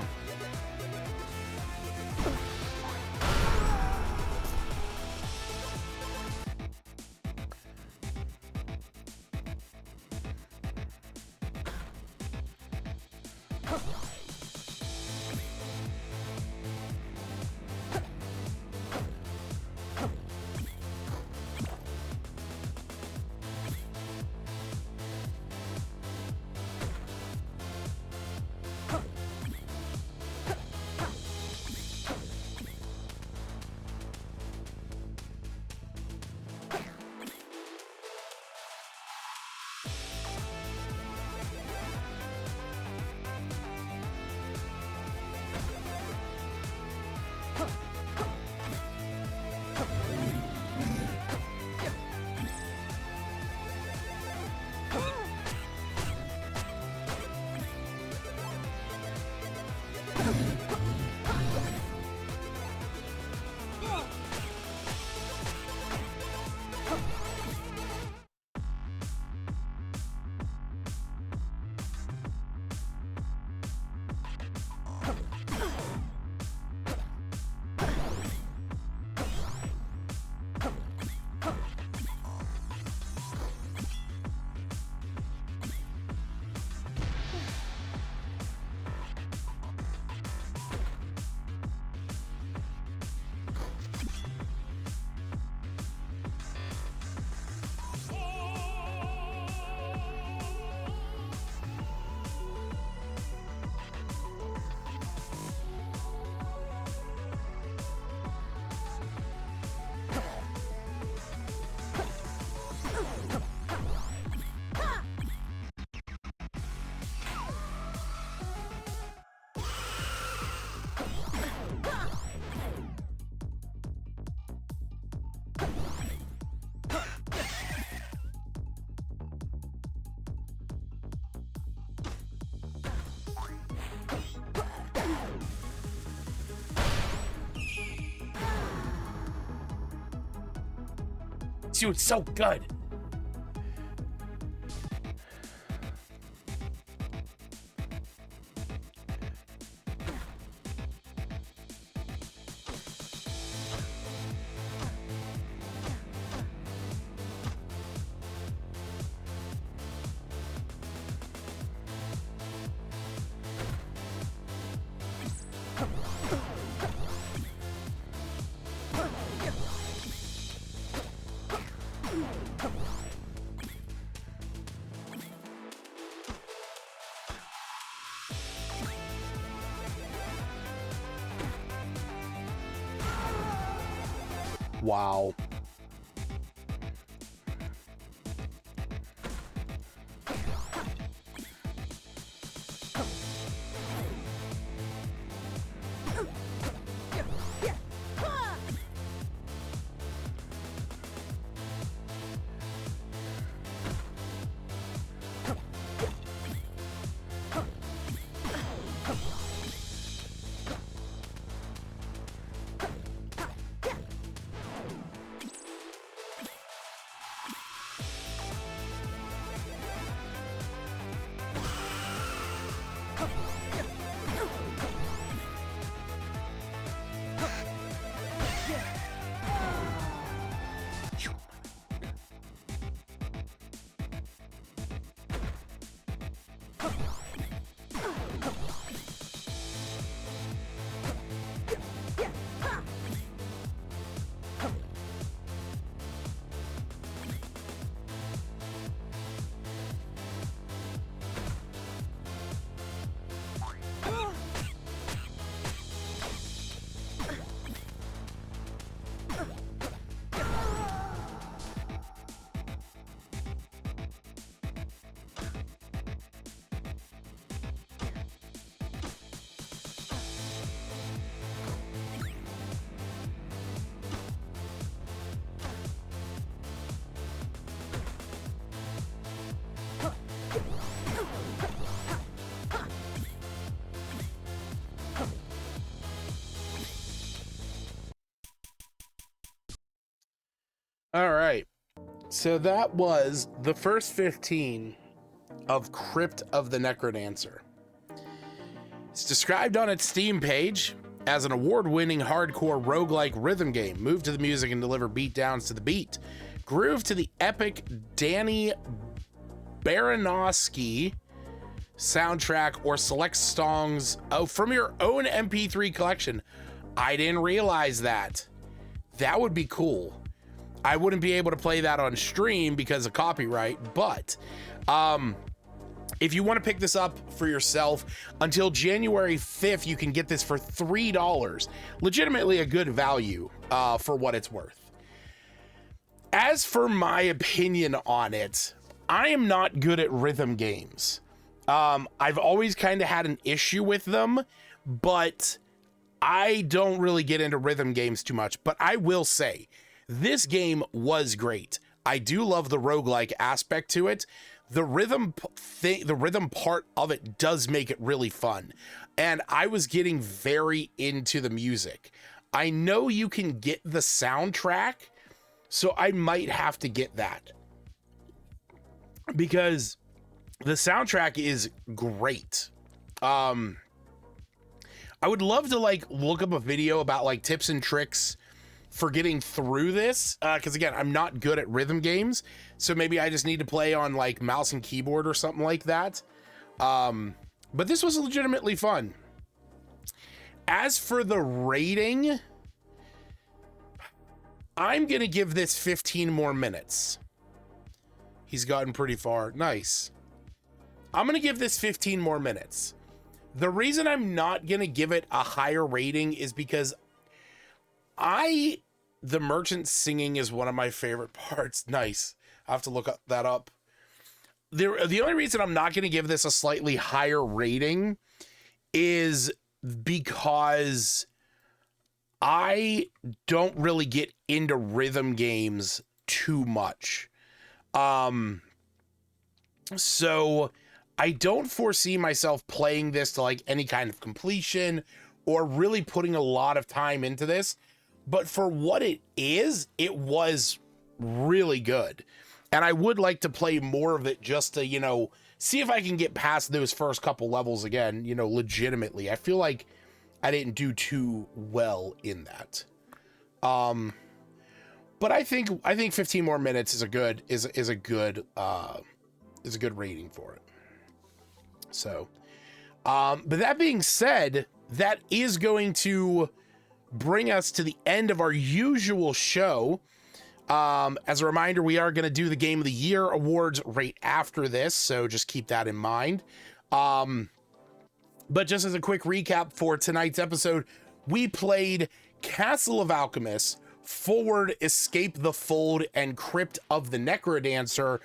Dude, it's so good. Wow. All right. So that was the first 15 of Crypt of the Necrodancer. It's described on its Steam page as an award-winning hardcore roguelike rhythm game. Move to the music and deliver beatdowns to the beat. Groove to the epic Danny Baranowski soundtrack or select songs from your own MP3 collection. I didn't realize that. That would be cool. I wouldn't be able to play that on stream because of copyright, but if you want to pick this up for yourself, until January 5th, you can get this for $3. Legitimately a good value for what it's worth. As for my opinion on it, I am not good at rhythm games. I've always kind of had an issue with them, but I don't really get into rhythm games too much. But I will say, this game was great. I do love the roguelike aspect to it. The rhythm part of it does make it really fun. And I was getting very into the music. I know you can get the soundtrack, so I might have to get that, because the soundtrack is great. I would love to like look up a video about like tips and tricks for getting through this, because again, I'm not good at rhythm games, so maybe I just need to play on like mouse and keyboard or something like that. But this was legitimately fun. As for the rating, I'm gonna give this 15 more minutes. He's gotten pretty far. Nice. I'm gonna give this 15 more minutes. The reason I'm not gonna give it a higher rating is because the merchant singing is one of my favorite parts. Nice. I have to look that up. The only reason I'm not gonna give this a slightly higher rating is because I don't really get into rhythm games too much. So I don't foresee myself playing this to like any kind of completion or really putting a lot of time into this. But for what it is, it was really good. And I would like to play more of it just to, you know, see if I can get past those first couple levels again, you know, legitimately. I feel like I didn't do too well in that. But I think 15 more minutes is a good rating for it. So, but that being said, that is going to bring us to the end of our usual show. As a reminder, we are going to do the Game of the Year awards right after this, so just keep that in mind. But just as a quick recap for tonight's episode, we played Castle of Alchemists, Forward, Escape the Fold, and Crypt of the Necrodancer,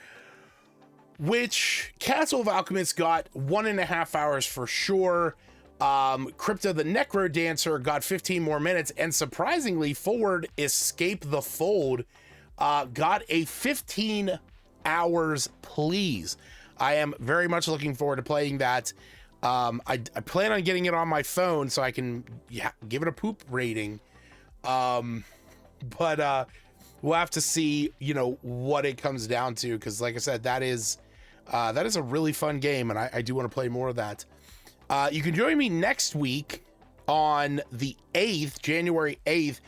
which Castle of Alchemists got 1.5 hours for sure. Crypt of the Necrodancer got 15 more minutes, and surprisingly, Forward, Escape the Fold got a 15 hours, please. I am very much looking forward to playing that. I plan on getting it on my phone so I can give it a poop rating. But we'll have to see, you know, what it comes down to, because like I said, that is a really fun game, and I do want to play more of that. You can join me next week on the 8th, January 8th,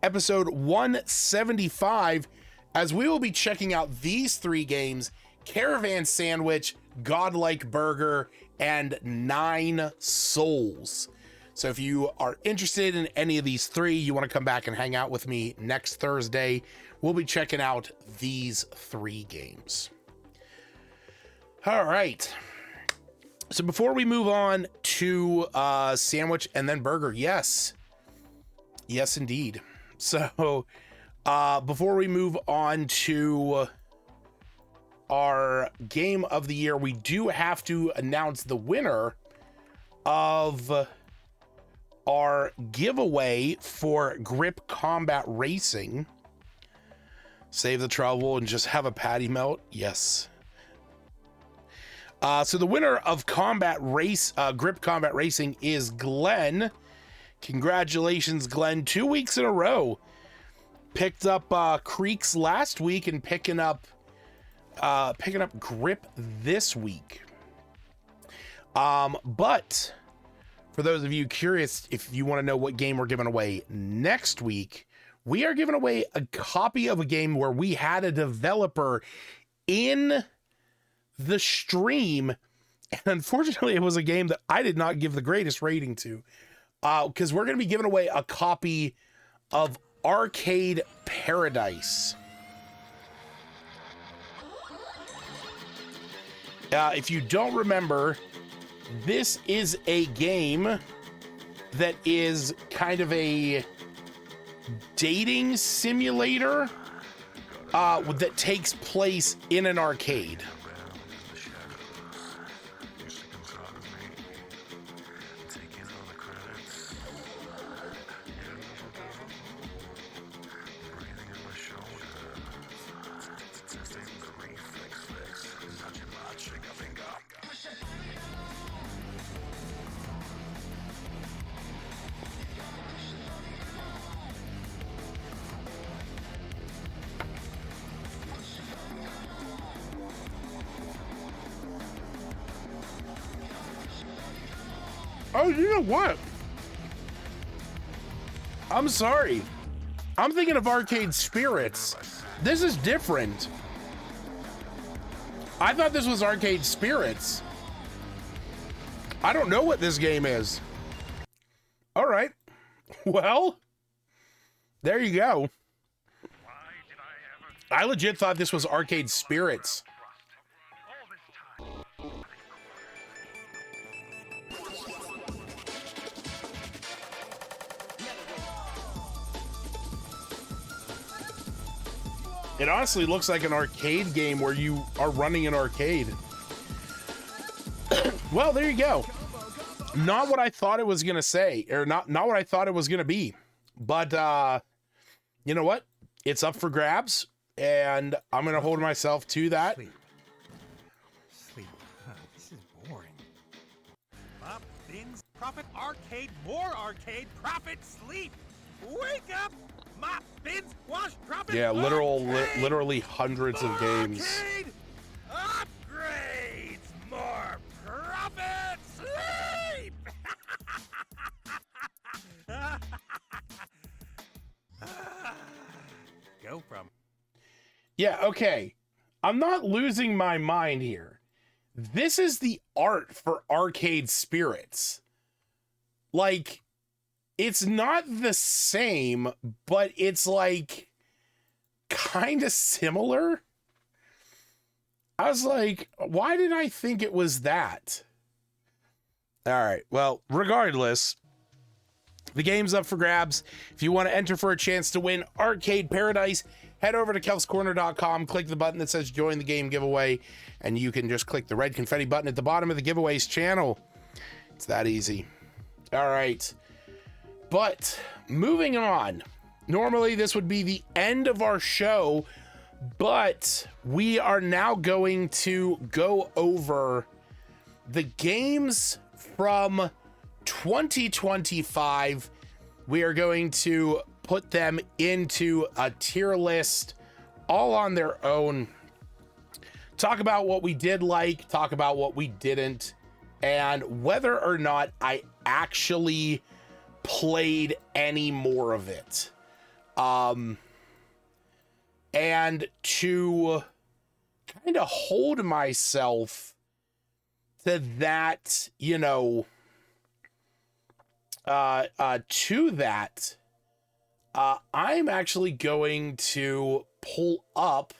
episode 175, as we will be checking out these 3 games: Caravan Sandwich, Godlike Burger, and 9 Souls. So if you are interested in any of these 3, you want to come back and hang out with me next Thursday, we'll be checking out these 3 games. All right. So before we move on to Sandwich and then Burger, yes, indeed. So before we move on to our Game of the Year, we do have to announce the winner of our giveaway for Grip Combat Racing. Save the trouble and just have a patty melt. Yes. So the winner of Grip Combat Racing is Glenn. Congratulations, Glenn. 2 weeks in a row. Picked up Creeks last week and picking up Grip this week. But For those of you curious, if you want to know what game we're giving away next week, we are giving away a copy of a game where we had a developer in the stream. And unfortunately, it was a game that I did not give the greatest rating to. Because we're going to be giving away a copy of Arcade Paradise. If you don't remember, this is a game that is kind of a dating simulator that takes place in an arcade. Oh, you know what? I'm sorry. I'm thinking of Arcade Spirits. This is different. I thought this was Arcade Spirits. I don't know what this game is. All right. Well, there you go. I legit thought this was Arcade Spirits. It honestly looks like an arcade game where you are running an arcade. Well, there you go. Not what I thought it was going to say, or not what I thought it was going to be. But you know what? It's up for grabs, and I'm going to hold myself to that. Sleep. This is boring. Up, bins, profit, arcade, more arcade, profit, sleep. Wake up! Mop, bins, wash, profit. Yeah, literally hundreds of games. Arcade, upgrades, more profit, sleep. Go from. Yeah, okay. I'm not losing my mind here. This is the art for Arcade Spirits. Like, it's not the same, but it's like kind of similar. I was like, why did I think it was that? All right. Well, regardless, the game's up for grabs. If you want to enter for a chance to win Arcade Paradise, head over to kelscorner.com, click the button that says join the game giveaway, and you can just click the red confetti button at the bottom of the giveaways channel. It's that easy. All right. But moving on, normally this would be the end of our show, but we are now going to go over the games from 2025. We are going to put them into a tier list all on their own. Talk about what we did like, talk about what we didn't, and whether or not I actually played any more of it. And to kind of hold myself to that, you know, to that, I'm actually going to pull up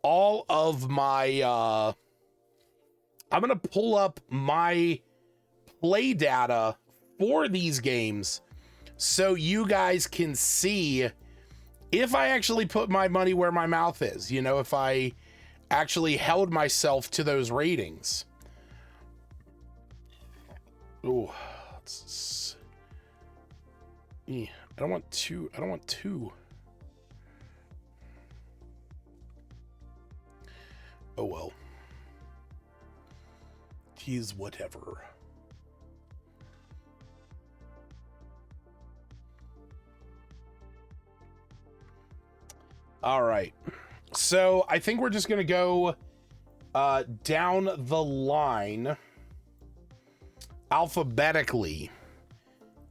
all of my, I'm going to pull up my play data for these games so you guys can see if I actually put my money where my mouth is, you know, if I actually held myself to those ratings. Oh, I don't want two. Oh well. He's whatever. All right. So I think we're just going to go down the line. alphabetically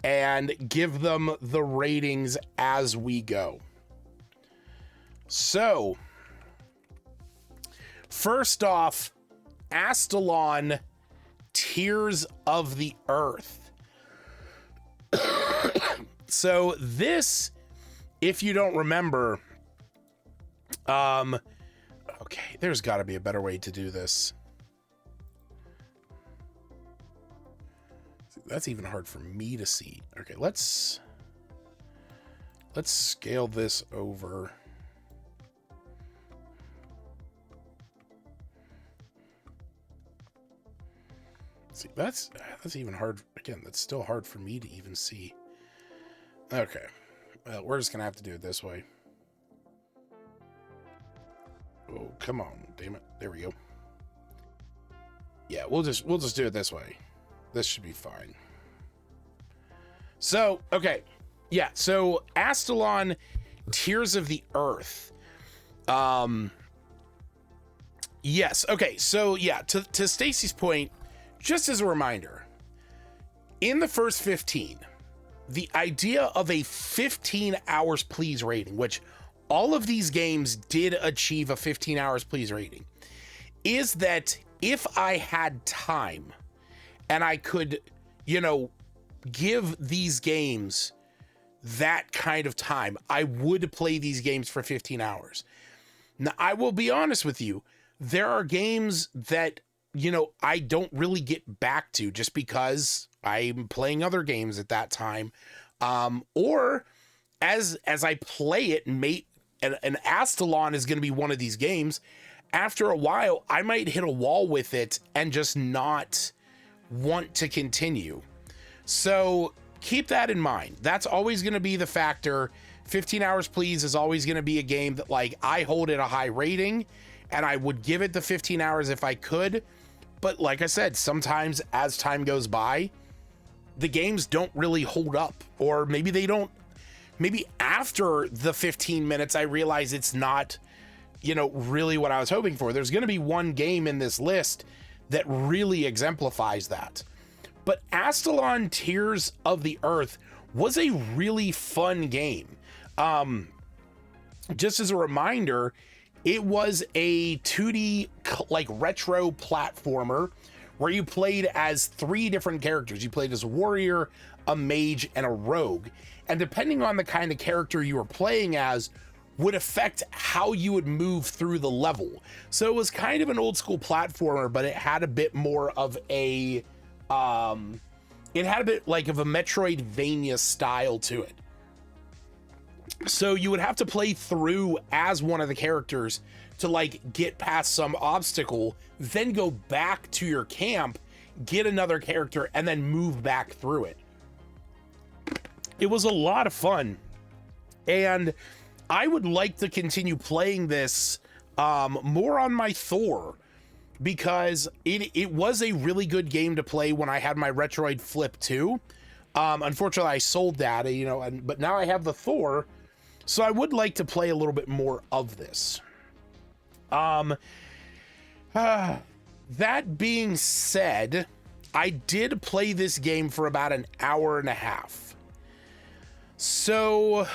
and give them the ratings as we go. So, first off, Astalon, Tears of the Earth. So this, if you don't remember, okay, there's got to be a better way to do this. That's even hard for me to see. Okay, let's scale this over. See, that's even hard. Again, that's still hard for me to even see. Okay, well, we're just gonna have to do it this way. Oh, come on, damn it! There we go. Yeah, we'll just do it this way. This should be fine. So, okay, yeah. So, Astalon, Tears of the Earth. Yes. Okay. So, yeah. To Stacy's point, just as a reminder, in the first 15, the idea of a 15 hours please rating, which all of these games did achieve a 15 hours please rating, is that if I had time and I could, give these games that kind of time, I would play these games for 15 hours. Now, I will be honest with you, there are games that, I don't really get back to just because I'm playing other games at that time. Or as I play it, and Astalon is going to be one of these games, after a while, I might hit a wall with it and just not want to continue. So keep that in mind. That's always going to be the factor. 15 hours please is always going to be a game that, like, I hold at a high rating and I would give it the 15 hours if I could. But like I said, sometimes as time goes by, the games don't really hold up, or maybe they don't. Maybe after the 15 minutes, I realize it's not, really what I was hoping for. There's going to be one game in this list that really exemplifies that. But Astalon, Tears of the Earth was a really fun game. Just as a reminder, it was a 2D retro platformer where you played as 3 different characters. You played as a warrior, a mage, and a rogue. And depending on the kind of character you were playing as would affect how you would move through the level. So it was kind of an old school platformer, but it had a bit more of a, it had a bit like of a Metroidvania style to it. So you would have to play through as one of the characters to get past some obstacle, then go back to your camp, get another character, and then move back through it. It was a lot of fun, and I would like to continue playing this more on my Thor, because it was a really good game to play when I had my Retroid Flip 2. Unfortunately, I sold that, but now I have the Thor, so I would like to play a little bit more of this. That being said, I did play this game for about an hour and a half. So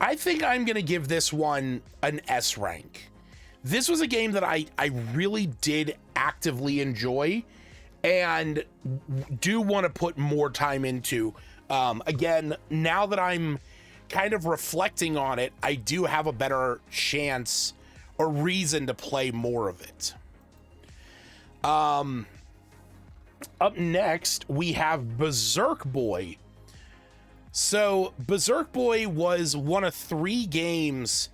I think I'm going to give this one an S rank. This was a game that I really did actively enjoy and do want to put more time into. Again, now that I'm kind of reflecting on it, I do have a better chance or reason to play more of it. Up next, we have Berserk Boy. So Berserk Boy was one of 3 games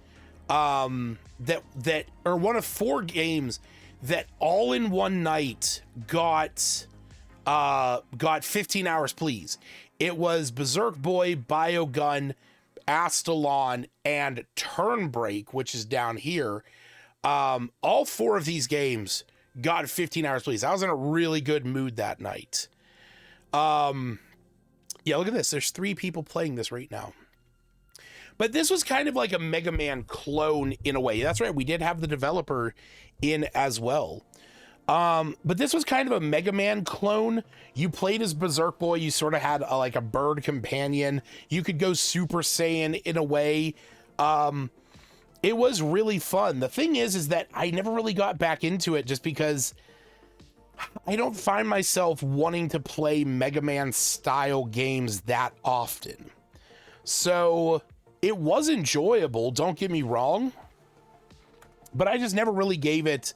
one of 4 games that all in one night got 15 hours please. It was Berserk Boy, Biogun, Astalon, and Turnbreak, which is down here. All 4 of these games got 15 hours please. I was in a really good mood that night. Yeah, look at this. There's 3 people playing this right now. But this was kind of like a Mega Man clone in a way. That's right. We did have the developer in as well. But this was kind of a Mega Man clone. You played as Berserk Boy. You sort of had like a bird companion. You could go Super Saiyan in a way. It was really fun. The thing is that I never really got back into it just because I don't find myself wanting to play Mega Man style games that often. So it was enjoyable, don't get me wrong, but I just never really gave it,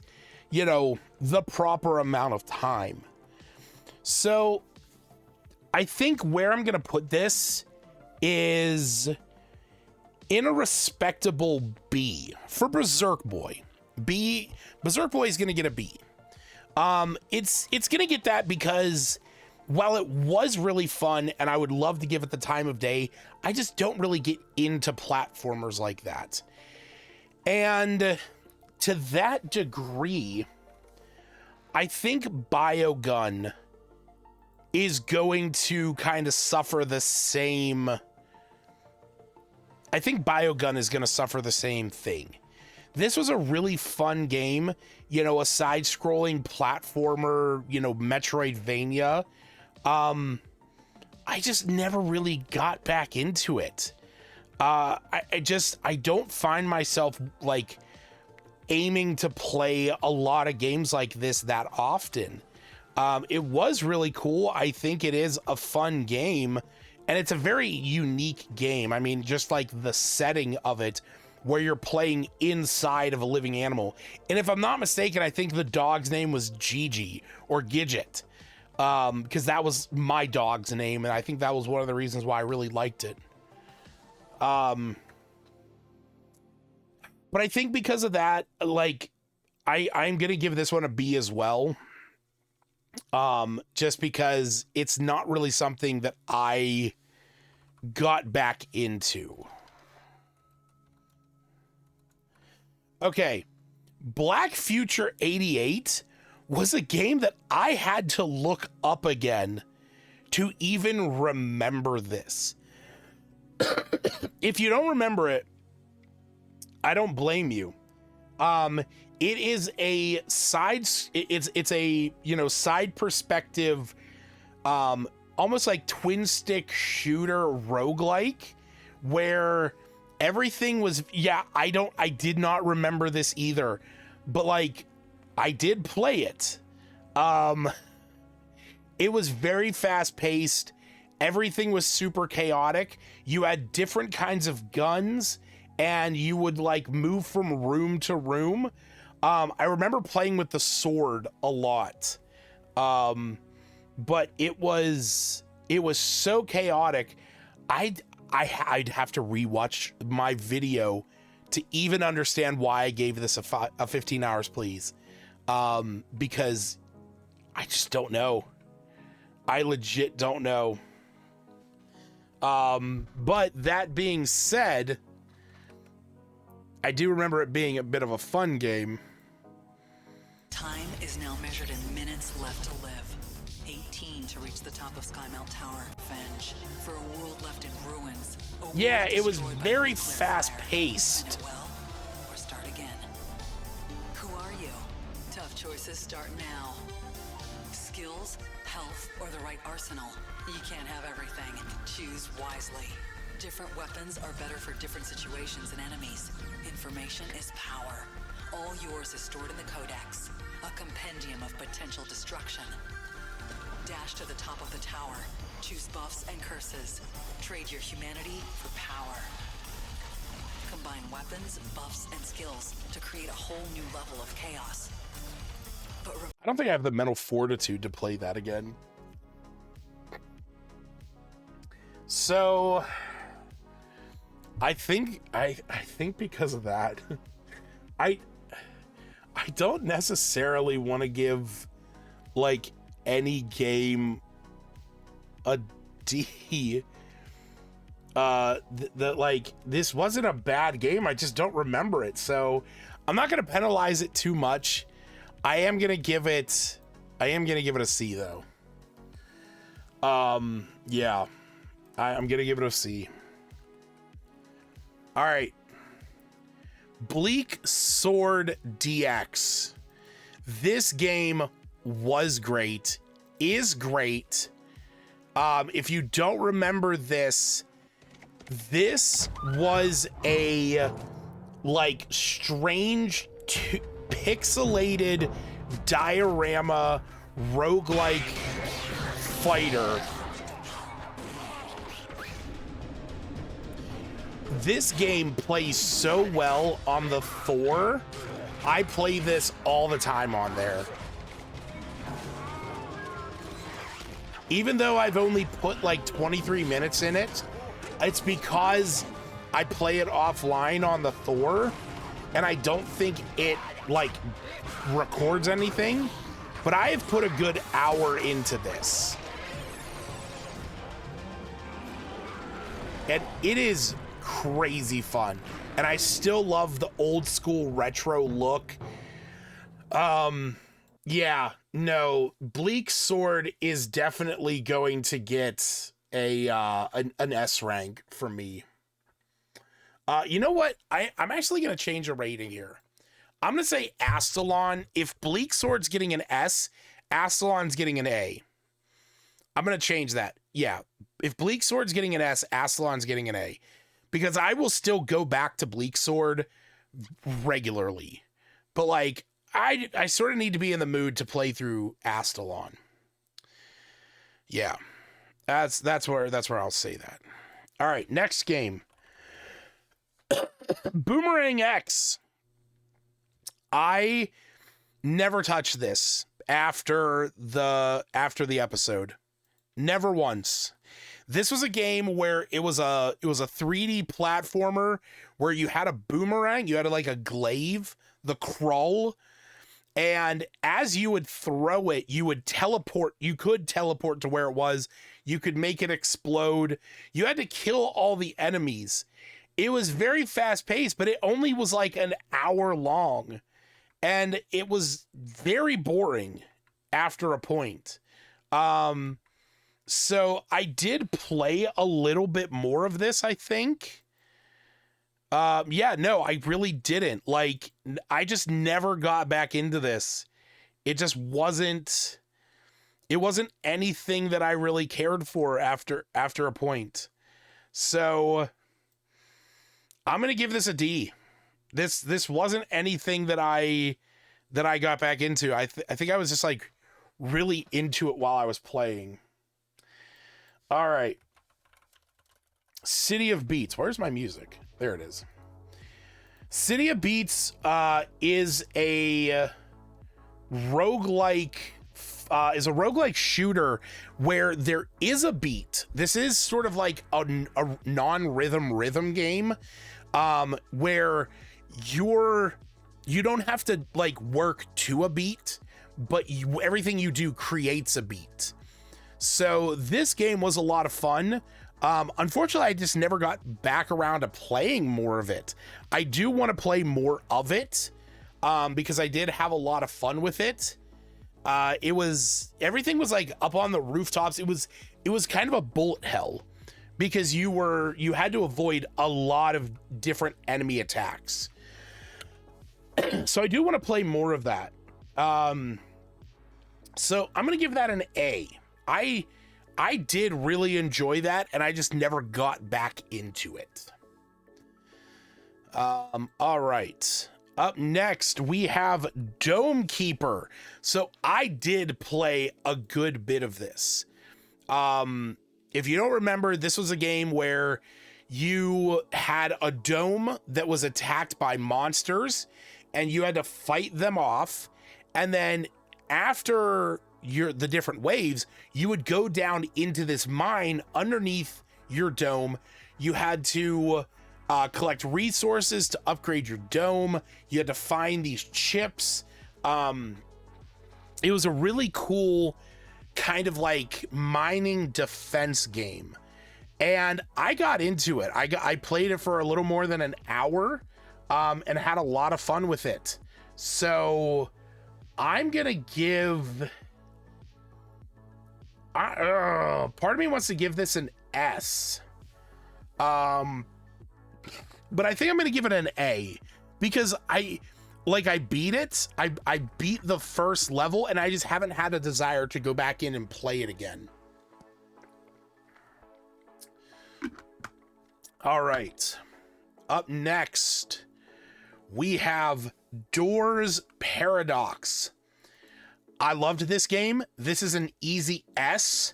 you know, the proper amount of time. So I think where I'm going to put this is in a respectable B for Berserk Boy. Berserk Boy is going to get a B. It's going to get that because while it was really fun and I would love to give it the time of day, I just don't really get into platformers like that. And to that degree, I think Biogun is going to kind of suffer the same. I think Biogun is going to suffer the same thing. This was a really fun game, you know, a side-scrolling platformer, you know, Metroidvania. I just never really got back into it. I don't find myself like aiming to play a lot of games like this that often. It was really cool. I think it is a fun game, and it's a very unique game. I mean, just like the setting of it, where you're playing inside of a living animal. And if I'm not mistaken, I think the dog's name was Gigi or Gidget, because that was my dog's name, and I think that was one of the reasons why I really liked it. But I think because of that, like, I'm gonna give this one a B as well. Just because it's not really something that I got back into. Okay, Black Future 88 was a game that I had to look up again to even remember this. If you don't remember it, I don't blame you. It is a it's a, you know, side perspective, almost like twin stick shooter roguelike, where everything was, I did not remember this either, but like I did play it. It was very fast paced. Everything was super chaotic. You had different kinds of guns and you would like move from room to room. I remember playing with the sword a lot. But it was so chaotic. I'd have to rewatch my video to even understand why I gave this a 15 hours, please. Because I just don't know. I legit don't know. But that being said, I do remember it being a bit of a fun game. Time is now measured in minutes left to live. 18 to reach the top of Skymount Tower. Revenge for a world left in ruins. Yeah, it was very fast paced. Well, or start again. Who are you? Tough choices start now. Skills, health, or the right arsenal. You can't have everything. Choose wisely. Different weapons are better for different situations and enemies. Information is power. All yours is stored in the Codex, a compendium of potential destruction. Dash to the top of the tower. Choose buffs and curses. Trade your humanity for power. Combine weapons, buffs, and skills to create a whole new level of chaos. But I don't think I have the mental fortitude to play that again. So I think because of that, I don't necessarily want to give like any game a D. Like, this wasn't a bad game. I just don't remember it. So I'm not going to penalize it too much. I am going to give it a C though. Yeah, I'm going to give it a C. All right. Bleak Sword DX. This game was great, is great. If you don't remember this was a like strange pixelated diorama roguelike fighter. This game plays so well on the 4. I play this all the time on there. Even though I've only put like 23 minutes in it, it's because I play it offline on the Thor, and I don't think it like records anything, but I have put a good hour into this. And it is crazy fun. And I still love the old school retro look. Yeah, no, Bleak Sword is definitely going to get an S rank for me. You know what? I'm actually going to change a rating here. I'm going to say Astalon. If Bleak Sword's getting an S, Astalon's getting an A. I'm going to change that. Yeah. If Bleak Sword's getting an S, Astalon's getting an A. Because I will still go back to Bleak Sword regularly. But like, I sort of need to be in the mood to play through Astalon. Yeah. That's where I'll say that. All right, next game. Boomerang X. I never touched this after the episode. Never once. This was a game where it was a 3D platformer where you had a boomerang, you had like a glaive, the crawl, and as you would throw it, you could teleport to where it was. You could make it explode. You had to kill all the enemies. It was very fast paced, but it only was like an hour long. And it was very boring after a point. So I did play a little bit more of this, I think. Yeah, no, I really didn't. Like, I just never got back into this. It just wasn't anything that I really cared for after a point. So I'm going to give this a D. This wasn't anything that I got back into. I think I was just like really into it while I was playing. All right. City of Beats. Where's my music? There it is. City of Beats is a roguelike shooter where there is a beat. This is sort of like a non-rhythm game where you don't have to like work to a beat, but everything you do creates a beat. So this game was a lot of fun. Unfortunately, I just never got back around to playing more of it. I do want to play more of it because I did have a lot of fun with it. Everything was like up on the rooftops. It was kind of a bullet hell because you had to avoid a lot of different enemy attacks. So I do want to play more of that. So I'm going to give that an A. I did really enjoy that, and I just never got back into it. All right. Up next, we have Dome Keeper. So I did play a good bit of this. If you don't remember, this was a game where you had a dome that was attacked by monsters, and you had to fight them off. And then after the different waves, you would go down into this mine underneath your dome. You had to collect resources to upgrade your dome. You had to find these chips. It was a really cool kind of like mining defense game, and I got into it. I played it for a little more than an hour and had a lot of fun with it. So I'm gonna give part of me wants to give this an S. But I think I'm going to give it an A because I like I beat it. I beat the first level, and I just haven't had a desire to go back in and play it again. All right. Up next, we have Doors Paradox. I loved this game. This is an easy S.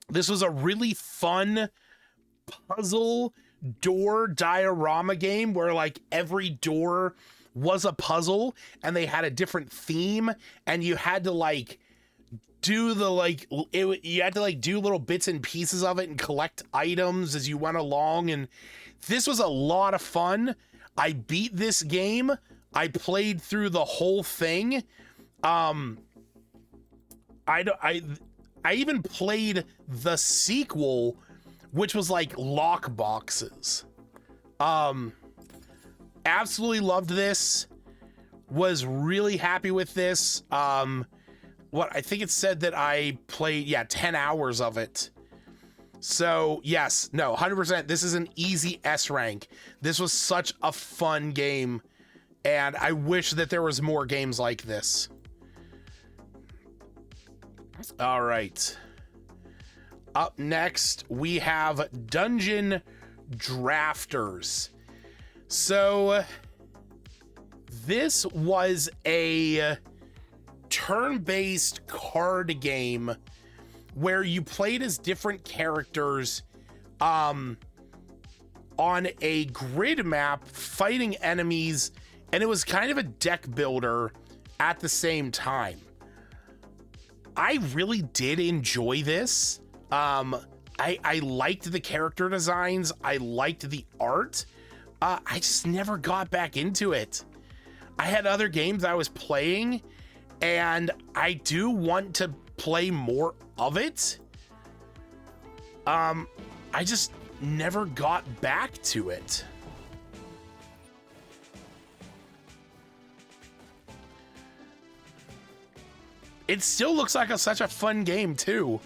This was a really fun puzzle door diorama game where like every door was a puzzle and they had a different theme, and you had to like do the you had to like do little bits and pieces of it and collect items as you went along, and this was a lot of fun. I beat this game. I played through the whole thing. I even played the sequel, which was like lock boxes. Absolutely loved this. Was really happy with this. I think it said that I played 10 hours of it. So yes, no, 100%. This is an easy S rank. This was such a fun game, and I wish that there was more games like this. All right. Up next, we have Dungeon Drafters. So this was a turn-based card game where you played as different characters on a grid map fighting enemies, and it was kind of a deck builder at the same time. I really did enjoy this. I liked the character designs. I liked the art. I just never got back into it. I had other games I was playing, and I do want to play more of it. I just never got back to it. It still looks like such a fun game too.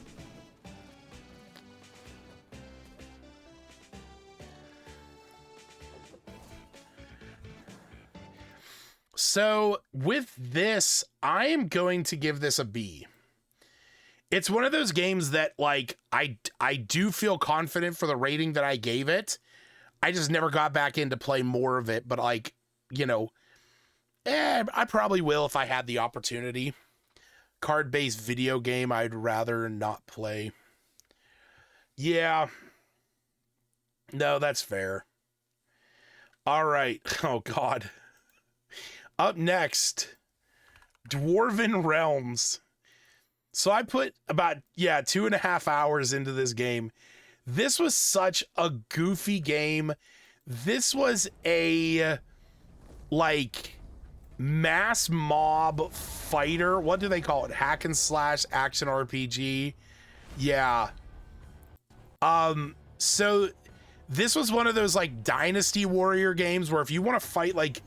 So with this, I am going to give this a B. It's one of those games that like I do feel confident for the rating that I gave it. I just never got back in to play more of it, but like, you know, I probably will if I had the opportunity. Card-based video game I'd rather not play. Yeah. No, that's fair. All right. Oh God. Up next, Dwarven Realms. So I put about 2.5 hours into this game. This was such a goofy game. This was a like mass mob fighter. What do they call it? Hack and slash action RPG. Yeah. So this was one of those like Dynasty Warrior games where if you want to fight like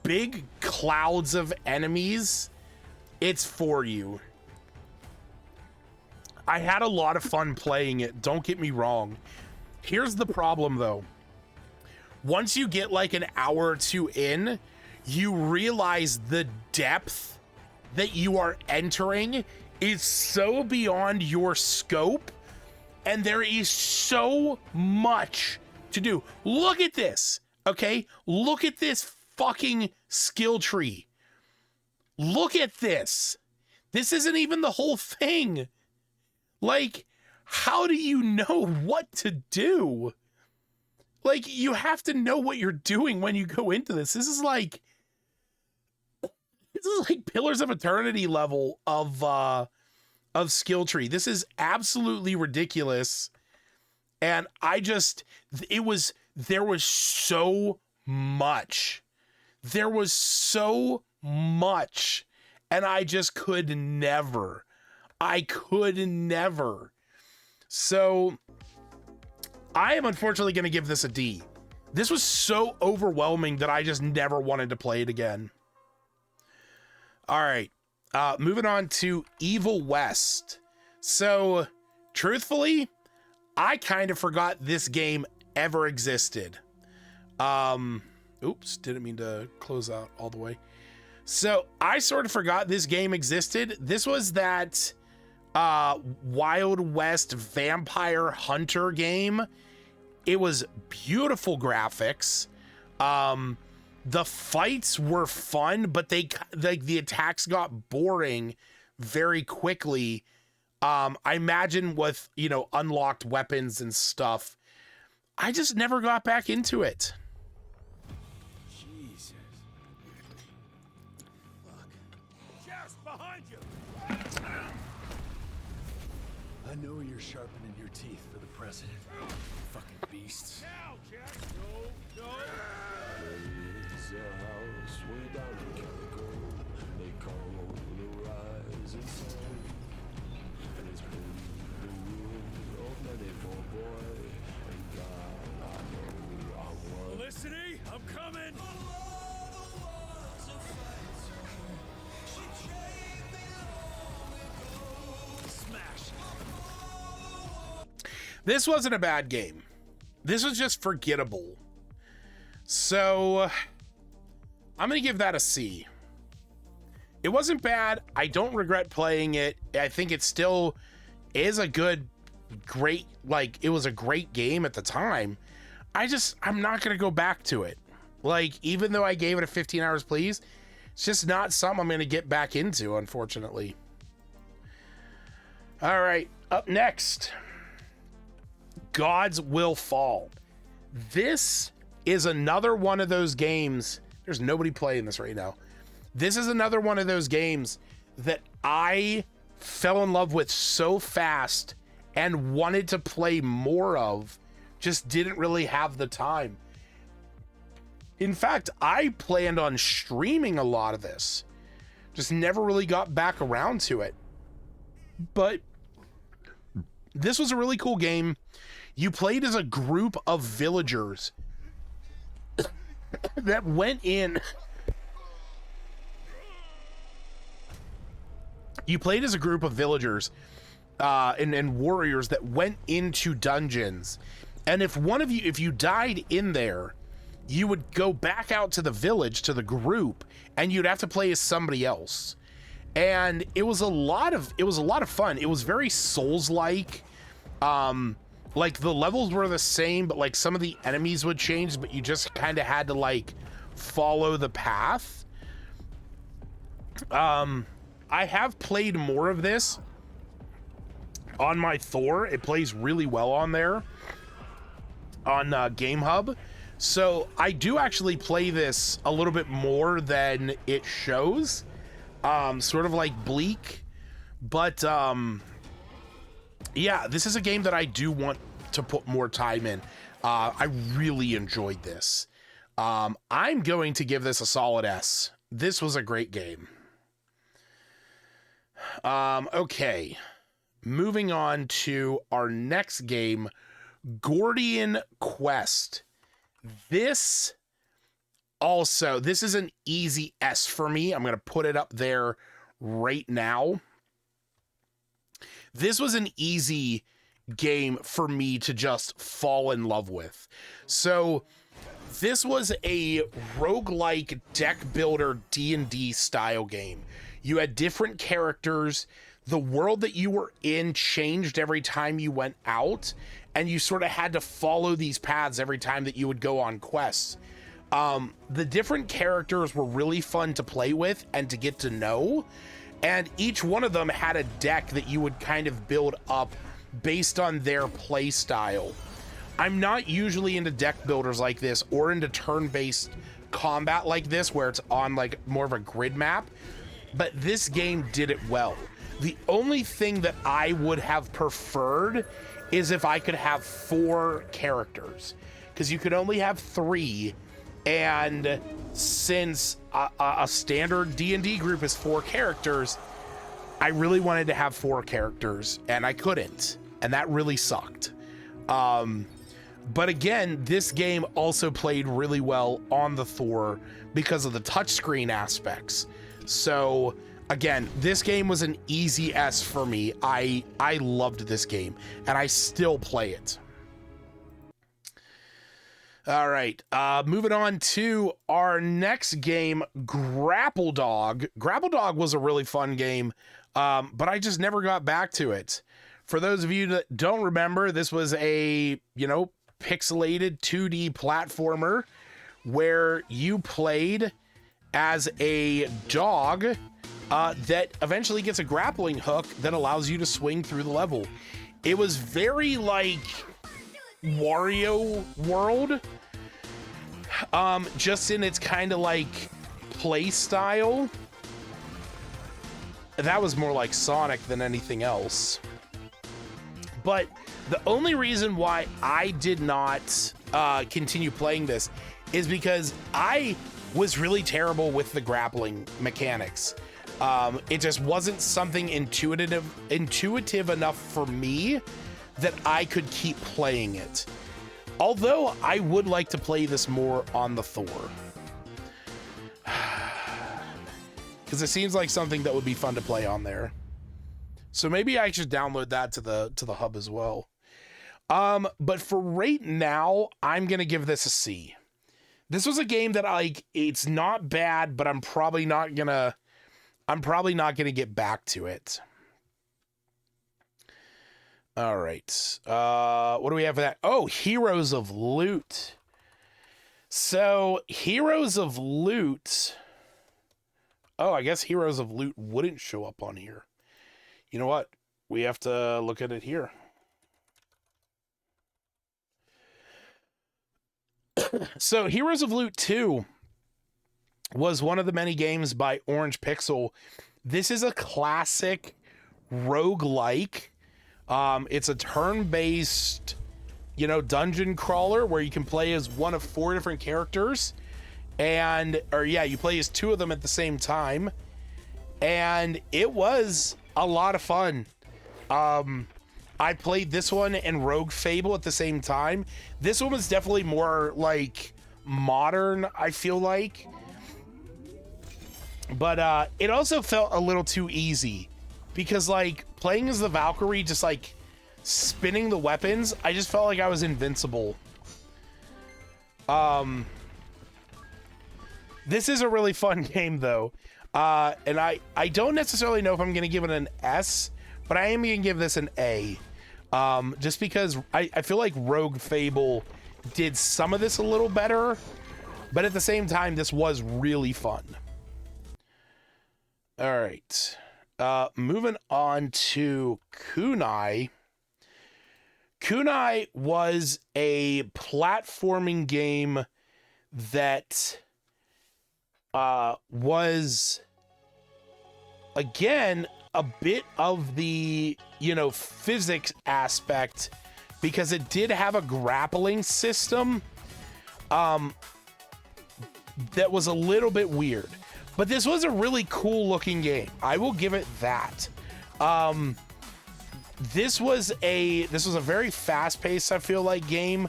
big clouds of enemies, it's for you. I had a lot of fun playing it, don't get me wrong. Here's the problem though. Once you get like an hour or two in, you realize the depth that you are entering is so beyond your scope, and there is so much to do. Look at this, okay? Look at this fucking skill tree. Look at this. This isn't even the whole thing. Like, how do you know what to do? Like, you have to know what you're doing when you go into this. This is like Pillars of Eternity level of skill tree. This is absolutely ridiculous. And there was so much. There was so much. And I just could never. I could never. So I am unfortunately going to give this a D. This was so overwhelming that I just never wanted to play it again. All right. Moving on to Evil West. So truthfully, I kind of forgot this game ever existed. Oops, didn't mean to close out all the way. So I sort of forgot this game existed. This was that Wild West vampire hunter game. It was beautiful graphics. The fights were fun, but the attacks got boring very quickly. I imagine with, you know, unlocked weapons and stuff. I just never got back into it. Jesus. Fuck. Just behind you. I know you're sharpening your teeth for the president. Fucking beasts. Now, Jess. No, no. There's a house way down in Calico. They call the rising sun. And it's been the room of many for boy. And God, I know I want. Felicity, I'm coming. Smash. This wasn't a bad game. This was just forgettable. So I'm going to give that a C. It wasn't bad. I don't regret playing it. I think it still is a great, like, it was a great game at the time. I'm not going to go back to it. Like, even though I gave it a 15 hours, please, it's just not something I'm going to get back into, unfortunately. All right, up next, Gods Will Fall. This is another one of those games. There's nobody playing this right now. This is another one of those games that I fell in love with so fast and wanted to play more of, just didn't really have the time. In fact, I planned on streaming a lot of this, just never really got back around to it. But this was a really cool game. You played as a group of villagers that went in. You played as a group of villagers and warriors that went into dungeons. And if you died in there, you would go back out to the village, to the group, and you'd have to play as somebody else. And it was a lot of fun. It was very Souls-like. Like the levels were the same, but like some of the enemies would change, but you just kind of had to like follow the path. I have played more of this on my Thor. It plays really well on there on Game Hub. So I do actually play this a little bit more than it shows. Sort of like Bleak, but yeah, this is a game that I do want to put more time in. I really enjoyed this. I'm going to give this a solid S. This was a great game. Okay, moving on to our next game, Gordian Quest. This is an easy S for me. I'm going to put it up there right now. This was an easy game for me to just fall in love with. So this was a roguelike deck builder D&D style game. You had different characters. The world that you were in changed every time you went out, and you sort of had to follow these paths every time that you would go on quests. The different characters were really fun to play with and to get to know, and each one of them had a deck that you would kind of build up based on their play style. I'm not usually into deck builders like this or into turn-based combat like this where it's on like more of a grid map, but this game did it well. The only thing that I would have preferred is if I could have 4 characters, because you could only have 3, and since a standard D&D group is 4 characters, I really wanted to have 4 characters, and I couldn't, and that really sucked. But again, this game also played really well on the Thor because of the touchscreen aspects. So again, this game was an easy S for me. I loved this game, and I still play it. All right. Moving on to our next game, Grapple Dog. Grapple Dog was a really fun game, but I just never got back to it. For those of you that don't remember, this was a, pixelated 2D platformer where you played as a dog that eventually gets a grappling hook that allows you to swing through the level. It was very like Wario World, just in its kind of like play style. That was more like Sonic than anything else. But the only reason why I did not continue playing this is because I was really terrible with the grappling mechanics. It just wasn't something intuitive enough for me that I could keep playing it. Although I would like to play this more on the Thor. Because it seems like something that would be fun to play on there. So maybe I should download that to the hub as well. But for right now, I'm gonna give this a C. This was a game that it's not bad, but I'm probably not gonna get back to it. All right. What do we have for that? Oh, Heroes of Loot. So Heroes of Loot. Oh, I guess Heroes of Loot wouldn't show up on here. You know what? We have to look at it here. So Heroes of Loot 2 was one of the many games by Orange Pixel. This is a classic roguelike. It's a turn-based, dungeon crawler where you can play as one of 4 different characters. You play as 2 of them at the same time. And it was a lot of fun. I played this one and Rogue Fable at the same time. This one was definitely more like modern, I feel like. But it also felt a little too easy because like playing as the Valkyrie, just like spinning the weapons, I just felt like I was invincible. This is a really fun game though. And I don't necessarily know if I'm going to give it an S, but I am going to give this an A. Just because I feel like Rogue Fable did some of this a little better, but at the same time, this was really fun. All right. Moving on to Kunai. Kunai was a platforming game that was, again, a bit of the, physics aspect because it did have a grappling system that was a little bit weird. But this was a really cool looking game. I will give it that. This was a very fast-paced, I feel like, game.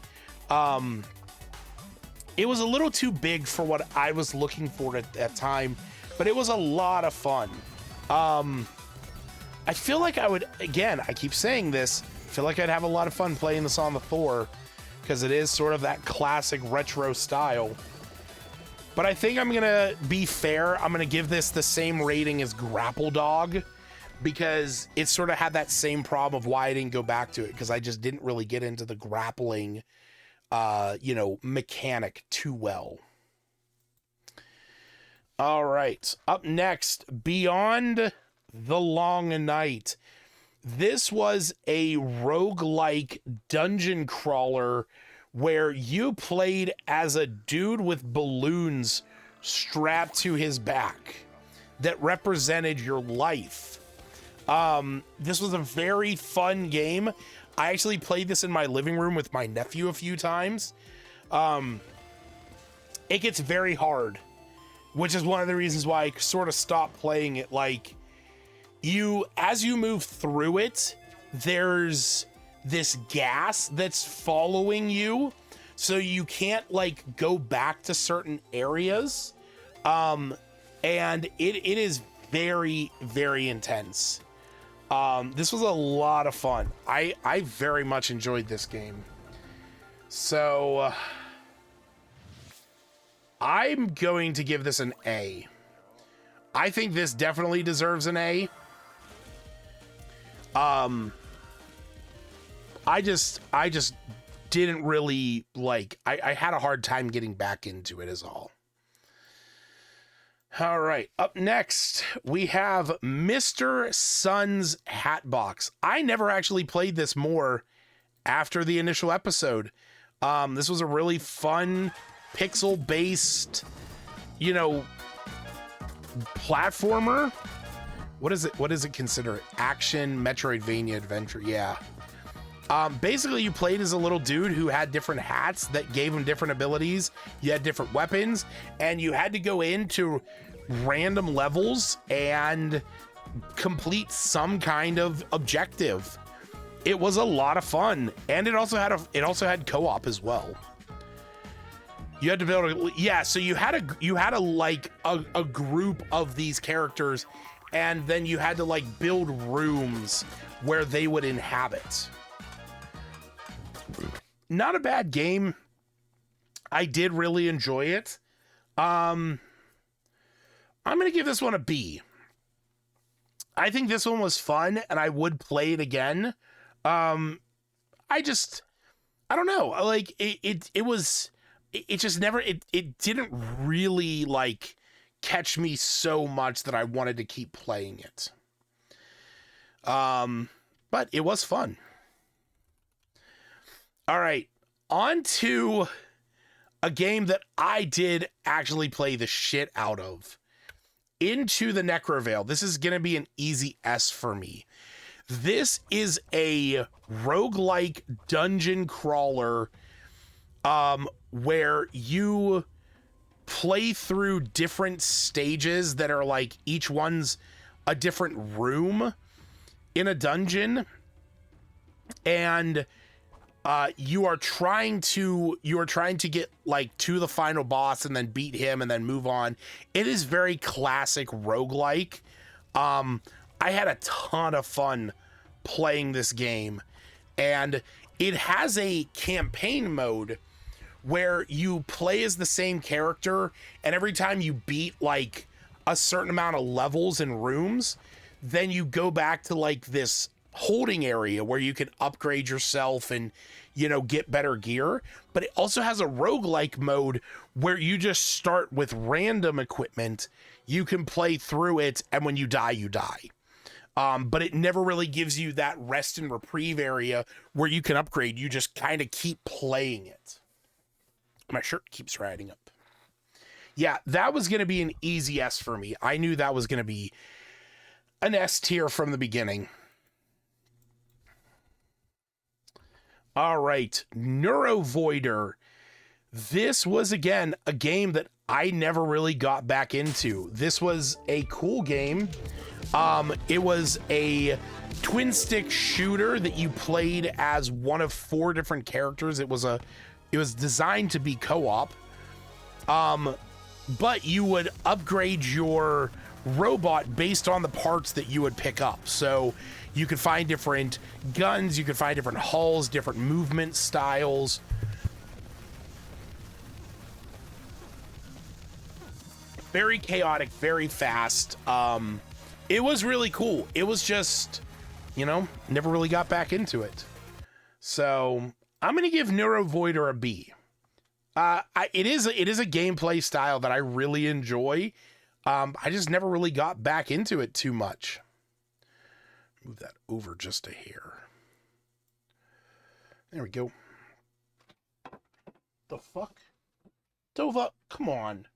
It was a little too big for what I was looking for at that time, but it was a lot of fun. I feel like I would, again, I keep saying this, I feel like I'd have a lot of fun playing this on the Thor because it is sort of that classic retro style. But I think I'm going to be fair. I'm going to give this the same rating as Grapple Dog because it sort of had that same problem of why I didn't go back to it because I just didn't really get into the grappling, mechanic too well. All right. Up next, Beyond the Long Night. This was a roguelike dungeon crawler where you played as a dude with balloons strapped to his back that represented your life. This was a very fun game. I actually played this in my living room with my nephew a few times. It gets very hard, which is one of the reasons why I sort of stopped playing it. Like, as you move through it, there's this gas that's following you, so you can't like go back to certain areas. And it is very, very intense. This was a lot of fun. I very much enjoyed this game. So I'm going to give this an A. I think this definitely deserves an A. I just didn't really like, I had a hard time getting back into it is all. All right, up next, we have Mr. Sun's Hatbox. I never actually played this more after the initial episode. This was a really fun, pixel-based, you know, platformer. What is it? What is it considered? Action, Metroidvania adventure, yeah. Basically, you played as a little dude who had different hats that gave him different abilities. You had different weapons, and you had to go into random levels and complete some kind of objective. It was a lot of fun, and it also had co-op as well. You had to build so you had a group of these characters, and then you had to like build rooms where they would inhabit. Not a bad game. I did really enjoy it. I'm gonna give this one a B. I think this one was fun, and I would play it again. I don't know. Like it didn't really like catch me so much that I wanted to keep playing it. But it was fun. All right, on to a game that I did actually play the shit out of. Into the Necrovale. This is going to be an easy S for me. This is a roguelike dungeon crawler where you play through different stages that are like each one's a different room in a dungeon, and you are trying to get like to the final boss and then beat him and then move on. It is very classic roguelike. I had a ton of fun playing this game, and it has a campaign mode where you play as the same character, and every time you beat like a certain amount of levels and rooms, then you go back to like this holding area where you can upgrade yourself and, you know, get better gear. But it also has a roguelike mode where you just start with random equipment. You can play through it, and when you die, you die. But it never really gives you that rest and reprieve area where you can upgrade. You just kind of keep playing it. My shirt keeps riding up. Yeah, that was going to be an easy S for me. I knew that was going to be an S tier from the beginning. All right, Neurovoider. This was, again, a game that I never really got back into. This was a cool game. It was a twin stick shooter that you played as one of 4 different characters. It was designed to be co-op. But you would upgrade your robot based on the parts that you would pick up. So you could find different guns, you could find different hulls, different movement styles. Very chaotic, very fast. It was really cool. It was just, you know, never really got back into it. So I'm going to give Neurovoider a B. It is a gameplay style that I really enjoy. I just never really got back into it too much. Move that over just a hair. There we go. The fuck? Dova, come on.